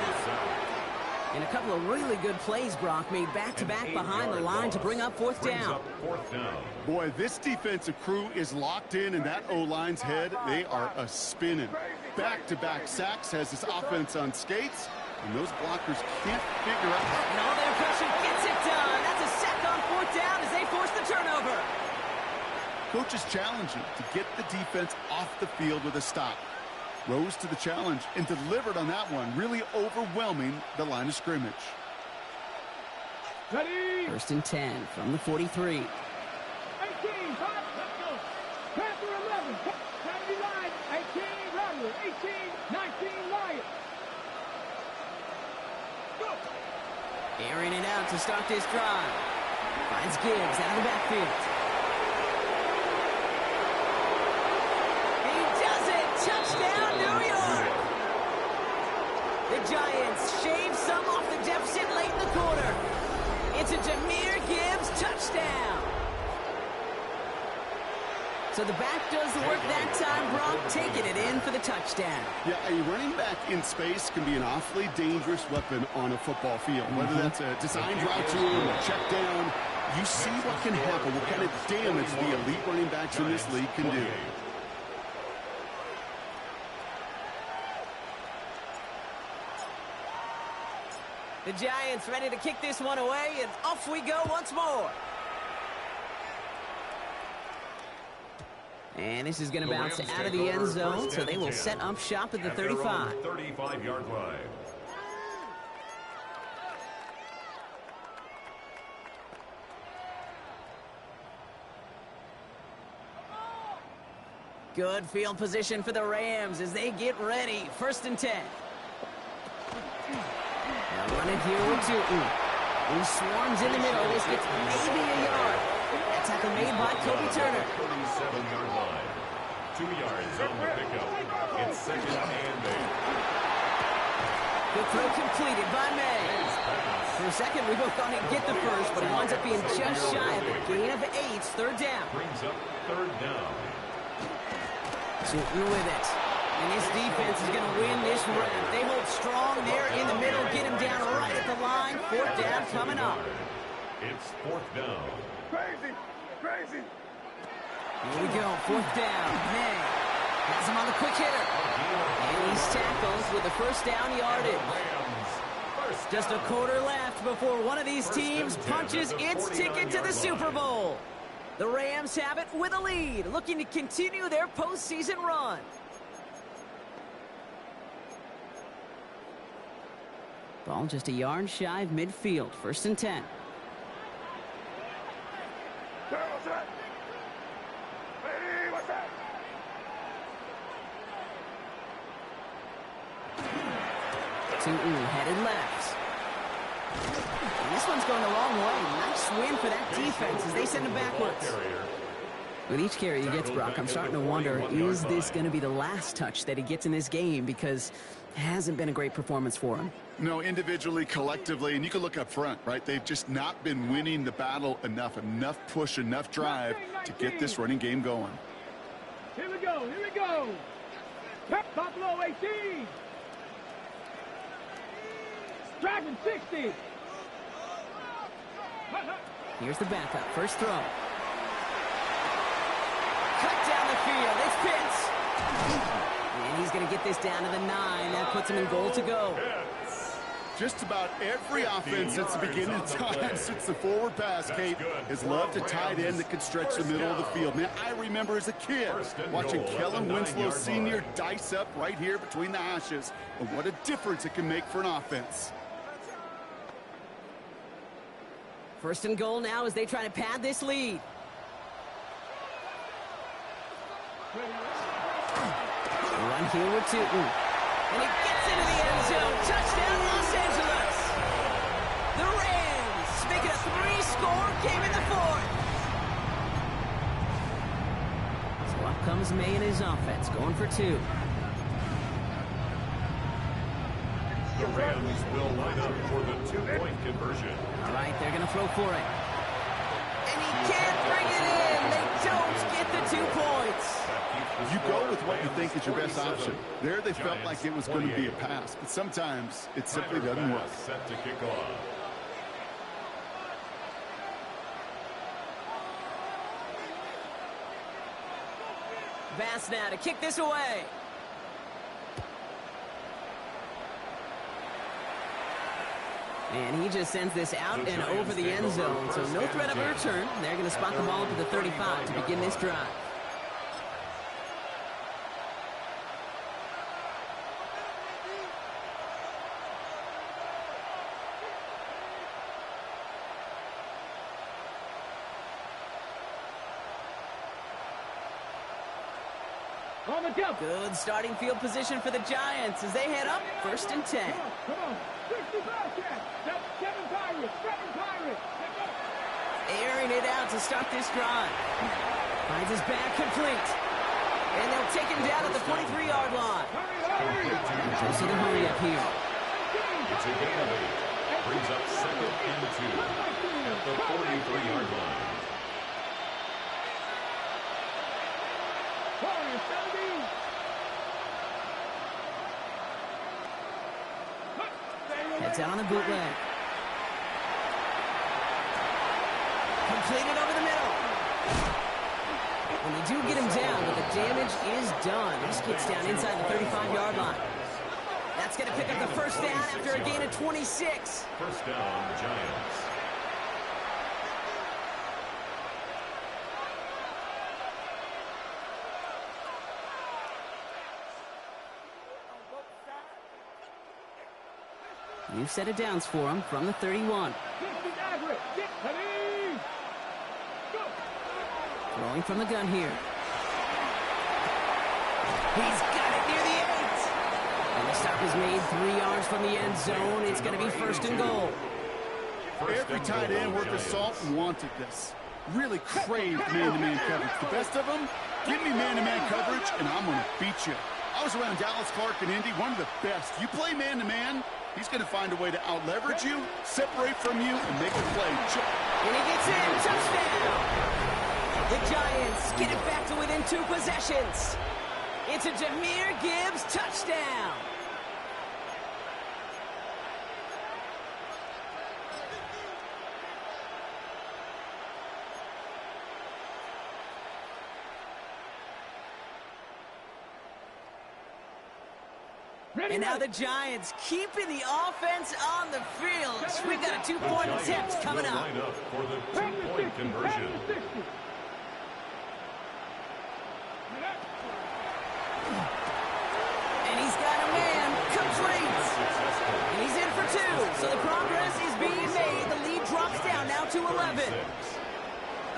And a couple of really good plays, Brock, made back-to-back behind the line to bring up 4th down. Boy, this defensive crew is locked in that O-line's head. They are a-spinning. Back-to-back sacks has this offense on skates, and those blockers can't figure out. And all their pressure gets it done. That's a sack on 4th down as they force the turnover. Coach is challenging to get the defense off the field with a stop. Rose to the challenge and delivered on that one, really overwhelming the line of scrimmage. Ready? 1st and 10 from the 43. 18, 5, let's go. Panther 11, 79, 18, Rattler, 18, 19, Lion. Go. Airing it out to start this drive. Finds Gibbs out of the backfield. Touchdown, New York! The Giants shave some off the deficit late in the quarter. It's a Jahmyr Gibbs touchdown. So the back does the work that time, Brock, taking it in for the touchdown. Yeah, a running back in space can be an awfully dangerous weapon on a football field. Whether that's a designed route to him, a check down, you see what can happen, what kind of damage the elite running backs in this league can do. The Giants ready to kick this one away, and off we go once more. And this is going to bounce out of the end zone, so they will set up shop at the 35. 35-yard line. Good field position for the Rams as they get ready. 1st and 10. Now running here with Tootin, who swarms in the middle. This gets maybe a yard. That tackle made by Kobe Turner. 37-yard line. 2 yards on the pickup. It's 2nd and 8. Good throw completed by May. For a second, we both thought he'd get the first, but he winds up being just shy of a gain of 8. 3rd down. Brings up 3rd down. Tootin with it. And this defense is going to win this round. They hold strong there in the middle, get him down right at the line. 4th down coming up. It's 4th down. Crazy, crazy. Here we go, 4th down. May has him on the quick hitter. And he's tackled with the 1st down yardage. Just a quarter left before one of these teams punches its ticket to the Super Bowl. The Rams have it with a lead, looking to continue their postseason run. Ball just a yard shy of midfield. 1st and 10. Tootin headed left. And this one's going the wrong way. Nice win for that defense as they send him backwards. With each carry he gets, Brock, I'm starting to wonder, is this going to be the last touch that he gets in this game? Because it hasn't been a great performance for him. No, individually, collectively, and you can look up front, right? They've just not been winning the battle enough push, enough drive to get this running game going. Here we go, here we go. Buffalo 18. Dragon 60. Here's the backup. First throw. Cut down the field. It's Pitts. And he's going to get this down to the 9. That puts him in goal to go. Just about every offense since the beginning of time, since the forward pass, Kate, has loved a tight end that could stretch the middle of the field. Man, I remember as a kid watching Kellen Winslow Sr. dice up right here between the hashes. And what a difference it can make for an offense. First and goal now as they try to pad this lead. Run here with 2. And he gets into the end zone. Touchdown, Los Angeles. The Rams make it a 3-score game in the 4th. So up comes May and his offense, going for 2. The Rams will line up for the 2-point conversion. All right, they're going to throw for it. And he can't bring it in. They don't get the 2 points. You go with what you think is your best option. There they felt like it was going to be a pass, but sometimes it simply doesn't work. Set to kick off. Bass now to kick this away. And he just sends this out and over the end zone, so no threat of a return. They're going to spot the ball up to the 35 to begin this drive. On the jump. Good starting field position for the Giants as they head up 1st and 10. Come on. 65 catch. That's 7 Pirates. 7 Pirates. Airing it out to start this drive. Finds his back complete. And they'll take him down at the 43-yard line. Close to the hurry up here. It's a gain of 8. Brings up 2nd and 2 at the 43-yard line. Heads out on the bootleg. Completed over the middle. And they do get him down, but the damage is done. This gets down inside the 35-yard line. That's going to pick up the first down after a gain of 26. First down, Giants. New set of downs for him from the 31. Throwing from the gun here. He's got it near the 8. And the stop is made 3 yards from the end zone. It's going to be 1st and goal. Every tight end worth of salt wanted this. Really craved man-to-man coverage. The best of them, give me man-to-man coverage, and I'm going to beat you. I was around Dallas Clark and Indy, one of the best. You play man-to-man, he's going to find a way to out-leverage you, separate from you, and make a play. And he gets in. Touchdown. The Giants get it back to within 2 possessions. It's a Jahmyr Gibbs touchdown. And now the Giants keeping the offense on the field. We've got a 2-point attempt coming up. Line up for the 2-point conversion. And he's got a man complete. And he's in for 2. So the progress is being made. The lead drops down now to 11.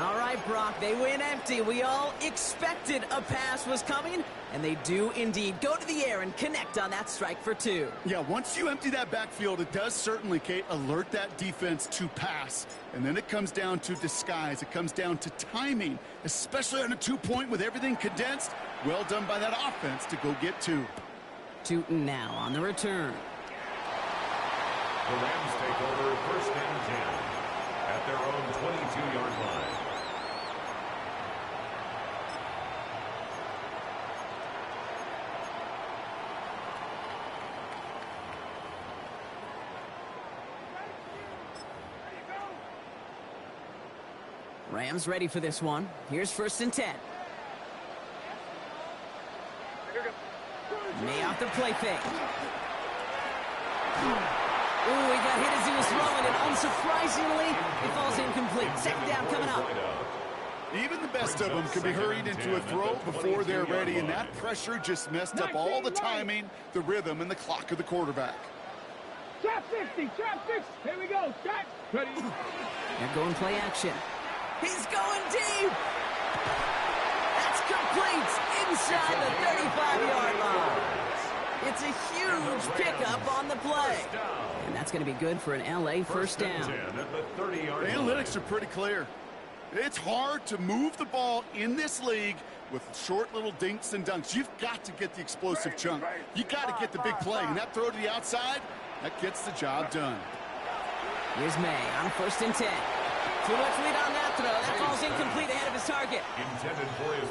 All right. right, Brock. They win empty. We all expected a pass was coming, and they do indeed go to the air and connect on that strike for 2. Yeah, once you empty that backfield, it does certainly, Kate, alert that defense to pass. And then it comes down to disguise. It comes down to timing, especially on a 2-point with everything condensed. Well done by that offense to go get 2. Tootin now on the return. The Rams take over first and 10 at their own 22-yard line. Rams ready for this one. Here's first and 10. May off the play fake. Ooh, he got hit as he was throwing it. Unsurprisingly, it falls incomplete. Second down coming up. Even the best of them can be hurried into a throw before they're ready, and that pressure just messed up all the timing, the rhythm, and the clock of the quarterback. Trap 60, trap 60. Here we go. Start. Ready. They're going play action. He's going deep. That's complete inside the 35-yard line. It's a huge pickup on the play. And that's going to be good for an LA first down. The analytics are pretty clear. It's hard to move the ball in this league with short little dinks and dunks. You've got to get the explosive chunk. You got to get the big play. And that throw to the outside, that gets the job done. Here's May on first and 10. Too much lead on that throw. That falls incomplete ahead of his target.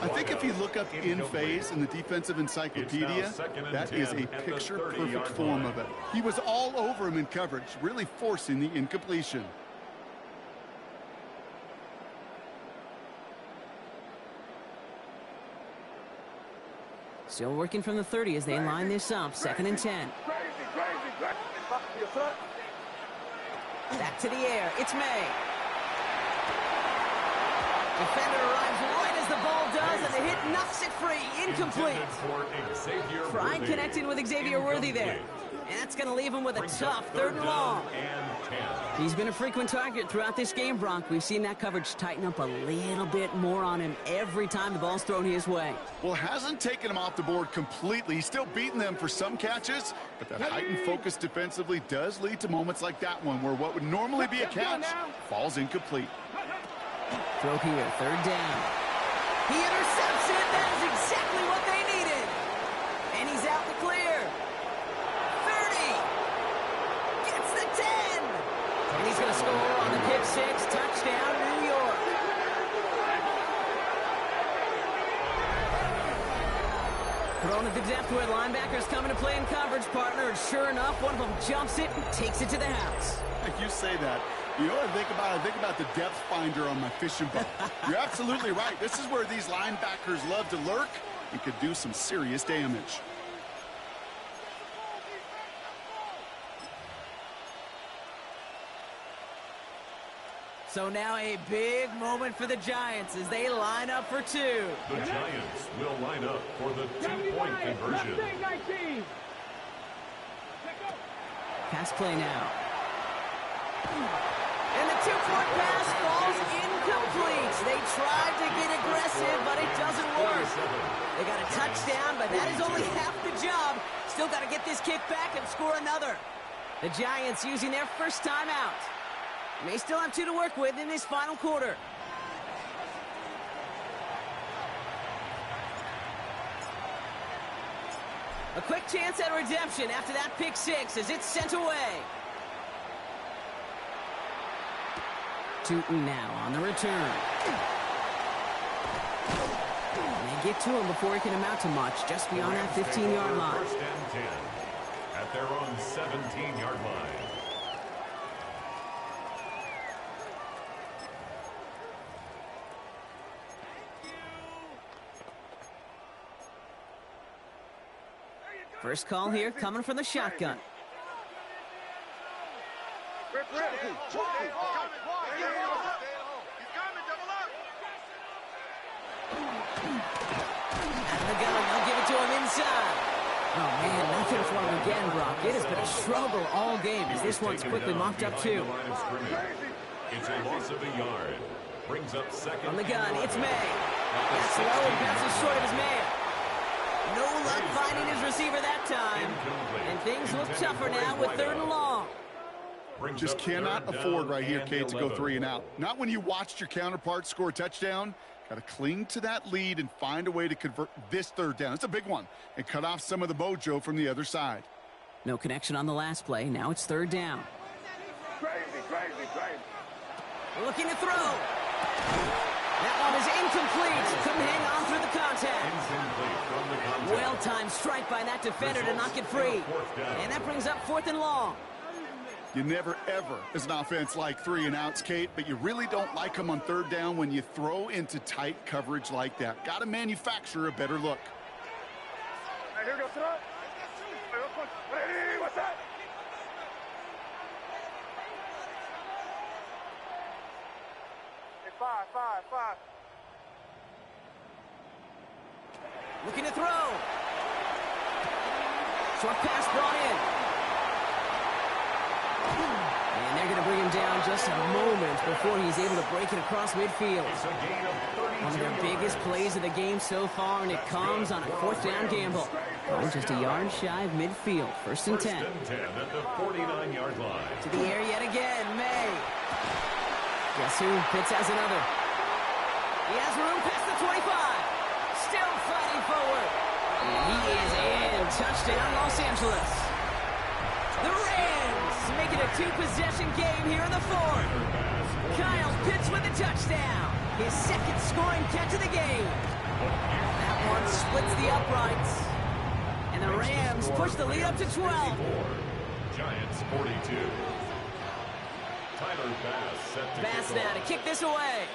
I think if you look up in phase in the defensive encyclopedia, that is a picture-perfect form of it. He was all over him in coverage, really forcing the incompletion. Still working from the 30 as they line this up. Second and 10. Back to the air. It's May. Defender arrives right as the ball does, and the hit knocks it free. Incomplete. Fry connecting with Xavier Worthy there. And that's going to leave him with a tough 3rd and long. He's been a frequent target throughout this game, Bronk. We've seen that coverage tighten up a little bit more on him every time the ball's thrown his way. Well, hasn't taken him off the board completely. He's still beating them for some catches, but that heightened focus defensively does lead to moments like that one where what would normally be a catch falls incomplete. Throw here, 3rd down. He intercepts it. That is exactly what they needed. And he's out the clear. 30. Gets the 10. And he's going to score on the pick 6. Touchdown, New York. Thrown at the depth where linebackers coming to play in coverage, partner. And sure enough, one of them jumps it and takes it to the house. You say that. You know what I think about? I think about the depth finder on my fishing boat. You're absolutely right. This is where these linebackers love to lurk and could do some serious damage. So now a big moment for the Giants as they line up for 2. The Giants will line up for the 2-point conversion. Pass play now. And the 2-point pass falls incomplete. They tried to get aggressive, but it doesn't work. They got a touchdown, but that is only half the job. Still got to get this kick back and score another. The Giants using their first timeout. May still have 2 to work with in this final quarter. A quick chance at redemption after that pick 6 as it's sent away. Tootin now on the return. They get to him before he can amount to much, just beyond that 15-yard line. First and 10 at their own 17-yard line. First call here coming from the shotgun. They'll give it to him inside. Oh, man, nothing for him again, Brock. It has been a struggle all game as this one's quickly mopped up, too. It's a loss of a yard. Brings up second. On the gun, it's May. That's low and bounces short of his man. No luck finding his receiver that time. And things look tougher now with 3rd and long. Just cannot afford right here, Kate, to go 3 and out. Not when you watched your counterpart score a touchdown. Got to cling to that lead and find a way to convert this 3rd down. It's a big one. And cut off some of the mojo from the other side. No connection on the last play. Now it's 3rd down. Crazy. Looking to throw. That one is incomplete. Couldn't hang on through the contact. Well-timed strike by that defender to knock it free. And that brings up 4th and long. You never, ever, as an offense, like 3 and outs, Kate, but you really don't like them on 3rd down when you throw into tight coverage like that. Got to manufacture a better look. Hey, here we go, throw. Hey, what's that? Hey, 5. Looking to throw. Short pass brought in. And they're going to bring him down just a moment before he's able to break it across midfield. One of their biggest plays of the game so far, and it comes on a 4th down gamble. Oh, just a yard shy of midfield. 1st and 10. At the 49-yard line. To the air yet again, May. Guess who? Pitts has another. He has room past the 25. Still fighting forward. And he is in. Touchdown, Los Angeles. The Rams make it a 2-possession game here in the 4th. Kyle Pitts with the touchdown. His 2nd scoring catch of the game. That one splits the uprights. And the Rams push the lead up to 12. Giants 42. Tyler Bass set to Bass kick now off. to kick this away.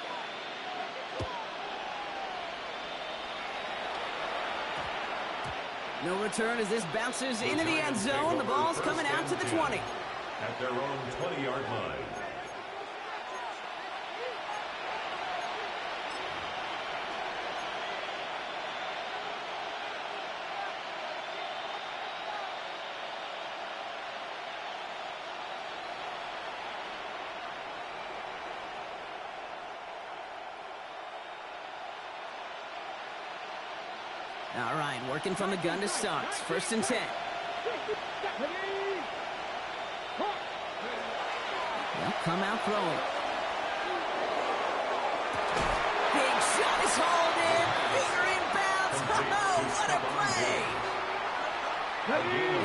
No return as this bounces into the end zone. The ball's coming out to the 20. At their own 20-yard line. All right, working from the gun to start. 1st and 10. They'll come out throwing. Big shot is hauled in. Finger inbounds. Oh, what a play!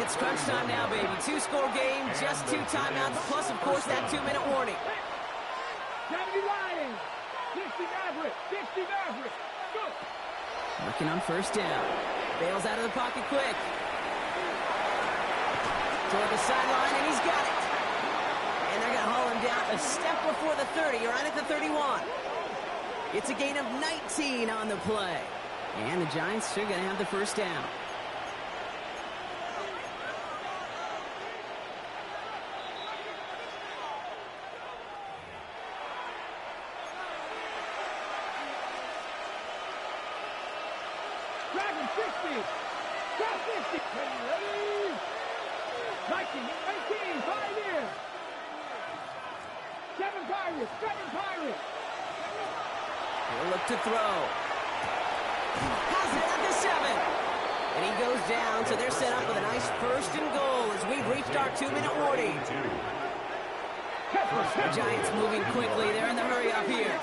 It's crunch time now, baby. 2-score game, just 2 timeouts, plus, of course, that 2-minute warning. 70 Lions. 60 Mavericks. 60 Mavericks. Go. Working on 1st down. Bails out of the pocket quick. Toward the sideline, and he's got it. And they're going to haul him down a step before the 30, right at the 31. It's a gain of 19 on the play. And the Giants are going to have the 1st down. Dragon 60. Drop 50. Ready. 19, 18, 5 in. 7 Pirates. He'll look to throw. Has it at the 7. And he goes down, so they're set up with a nice 1st and goal as we've reached our 2-minute warning. The Giants moving quickly. They're in the hurry up here.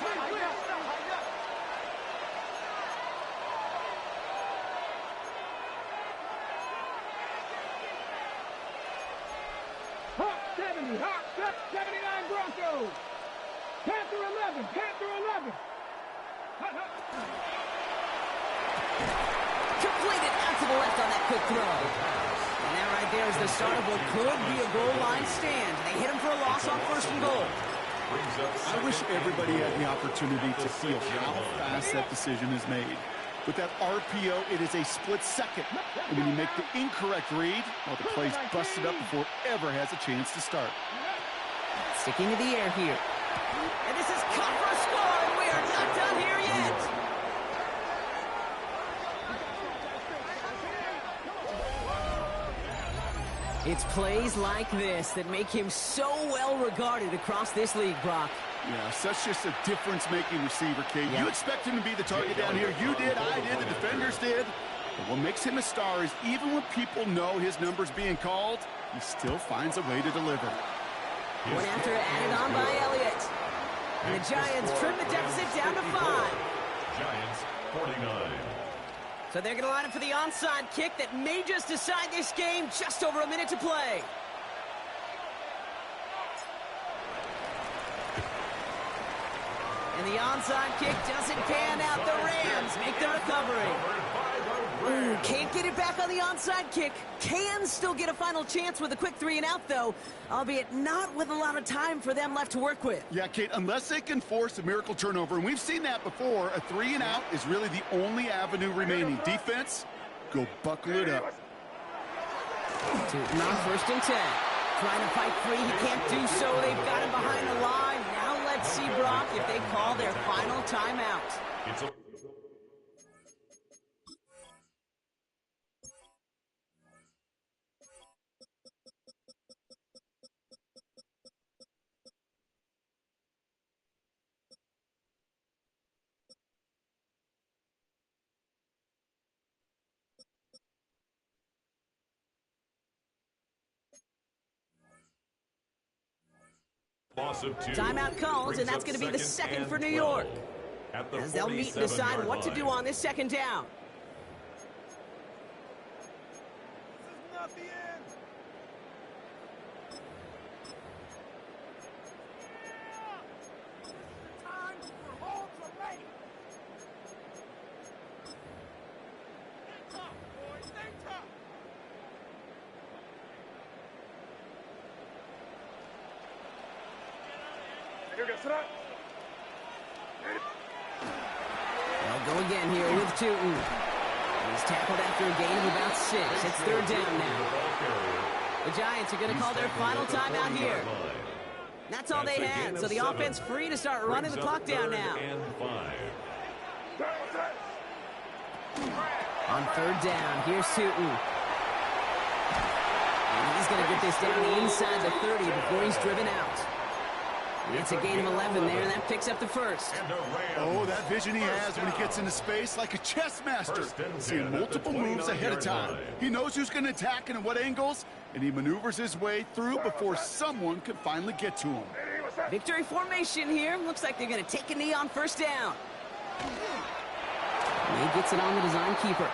Hawk 70. Hawk 79 Broncos. Panther 11. Panther 11. Completed out to the left on that quick throw. And that right there is the start of what could be a goal line stand. They hit him for a loss on 1st and goal. I wish everybody had the opportunity to feel how fast that decision is made. With that RPO, it is a split second. And when you make the incorrect read, well, the play's busted up before it ever has a chance to start. Sticking to the air here. And this is cut for a score, and we are not done here yet. It's plays like this that make him so well regarded across this league, Brock. Yeah, such just a difference-making receiver, Kate. Yeah. You expect him to be the target down here. You did, I did, the defenders did. But what makes him a star is even when people know his number's being called, he still finds a way to deliver. One after added on by Elliott. And the Giants trim the deficit down to 5. Giants 49. So they're going to line up for the onside kick that may just decide this game. Just over a minute to play. And the onside kick doesn't pan out. The Rams make the recovery. Ooh, can't get it back on the onside kick. Can still get a final chance with a quick 3-and-out, though, albeit not with a lot of time for them left to work with. Yeah, Kate, unless they can force a miracle turnover, and we've seen that before, a 3-and-out is really the only avenue remaining. Defense, go buckle it up. Now 1st and 10. Trying to fight free. He can't do so. They've got him behind the line. Now let's see, Brock, if they call their final timeout. It's a loss of 2. Timeout called, and that's going to be the second for New York. As they'll meet and decide what to do on this 2nd down. This is not the end. Time for home to make. Stay tough, boys. Stay tough. They'll go again here with Tootin. He's tackled after a gain of about 6. It's 3rd down now. The Giants are going to call their final timeout here. That's all they had, so the offense free to start running the clock down now. On 3rd down, here's Tootin. And he's going to get this down inside the 30 before he's driven out. It's a gain of 11 there, and that picks up the 1st. Oh, that vision he has when he gets into space, like a chess master. Seeing multiple moves ahead of time. He knows who's going to attack and at what angles, and he maneuvers his way through before someone can finally get to him. Victory formation here. Looks like they're going to take a knee on 1st down. And he gets it on the design keeper.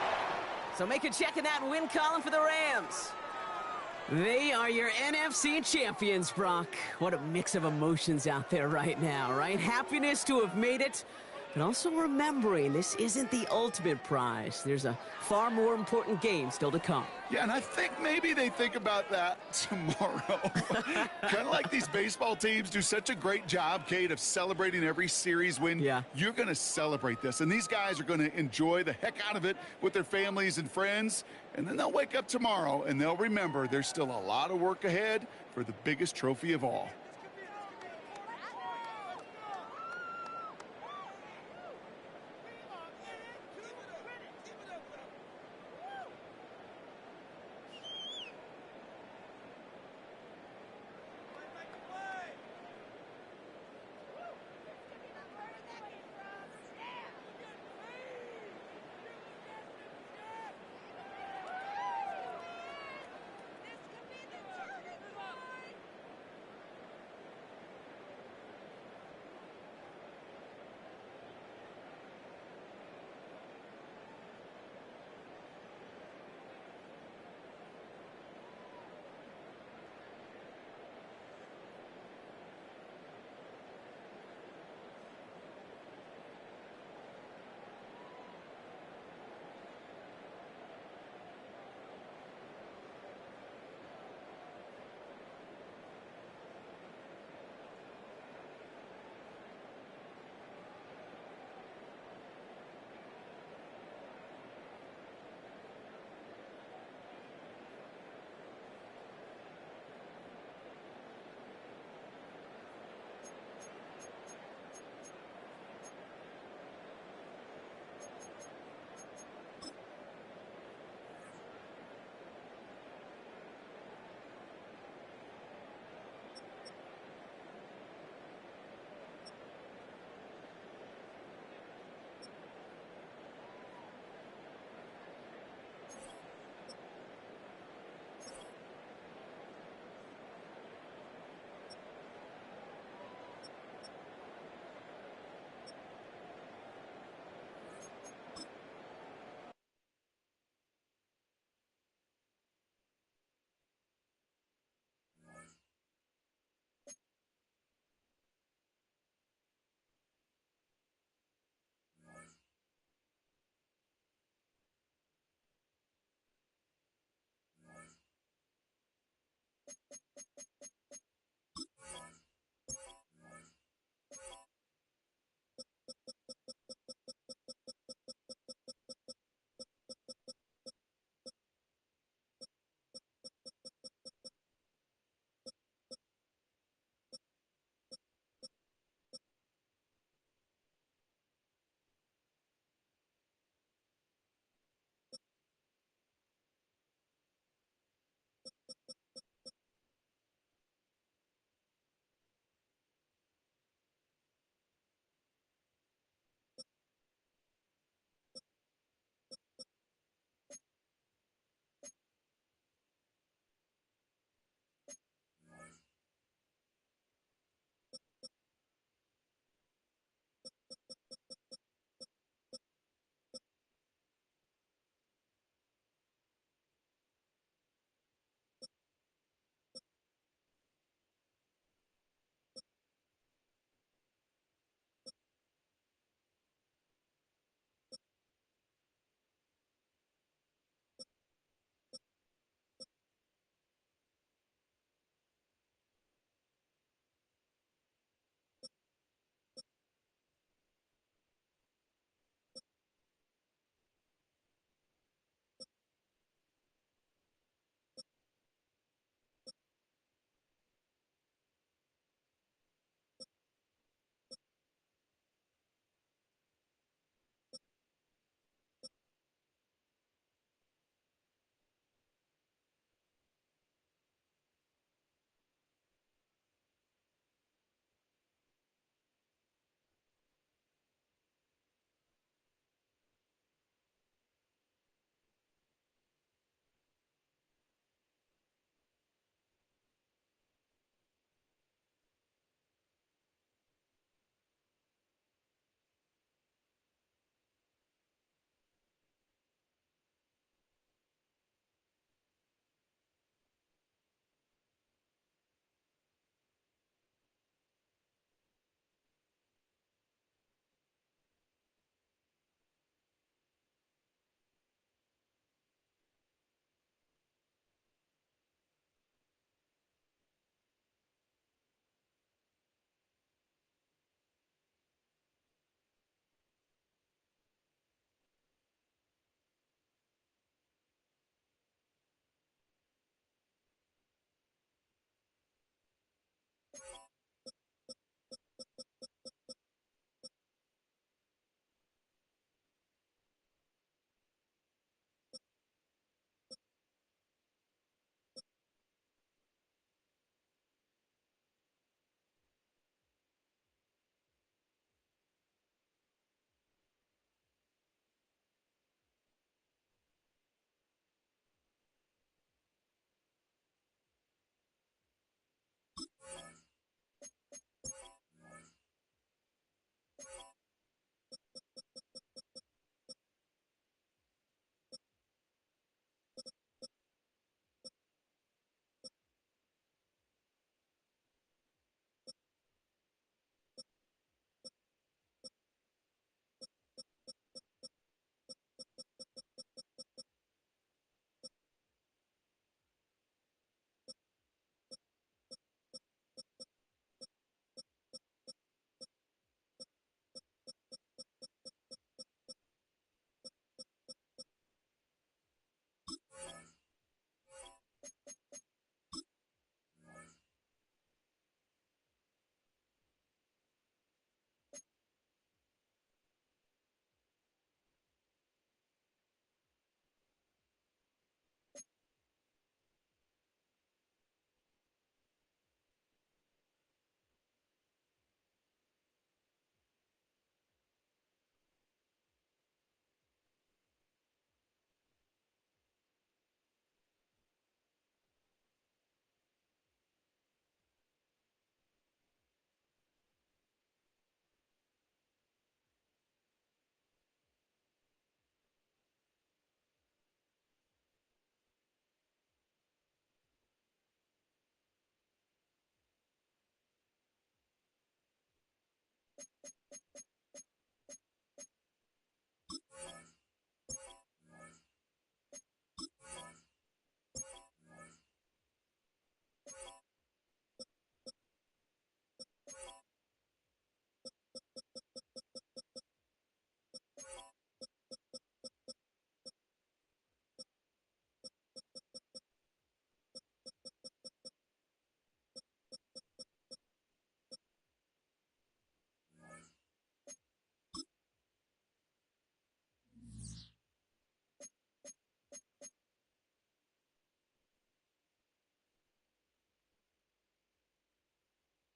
So make a check in that win column for the Rams. They are your NFC champions, Brock. What a mix of emotions out there right now, right? Happiness to have made it, but also remembering this isn't the ultimate prize. There's a far more important game still to come. Yeah, and I think maybe they think about that tomorrow. Kind of like these baseball teams do such a great job, Kate, of celebrating every series win. Yeah. You're going to celebrate this, and these guys are going to enjoy the heck out of it with their families and friends, and then they'll wake up tomorrow, and they'll remember there's still a lot of work ahead for the biggest trophy of all.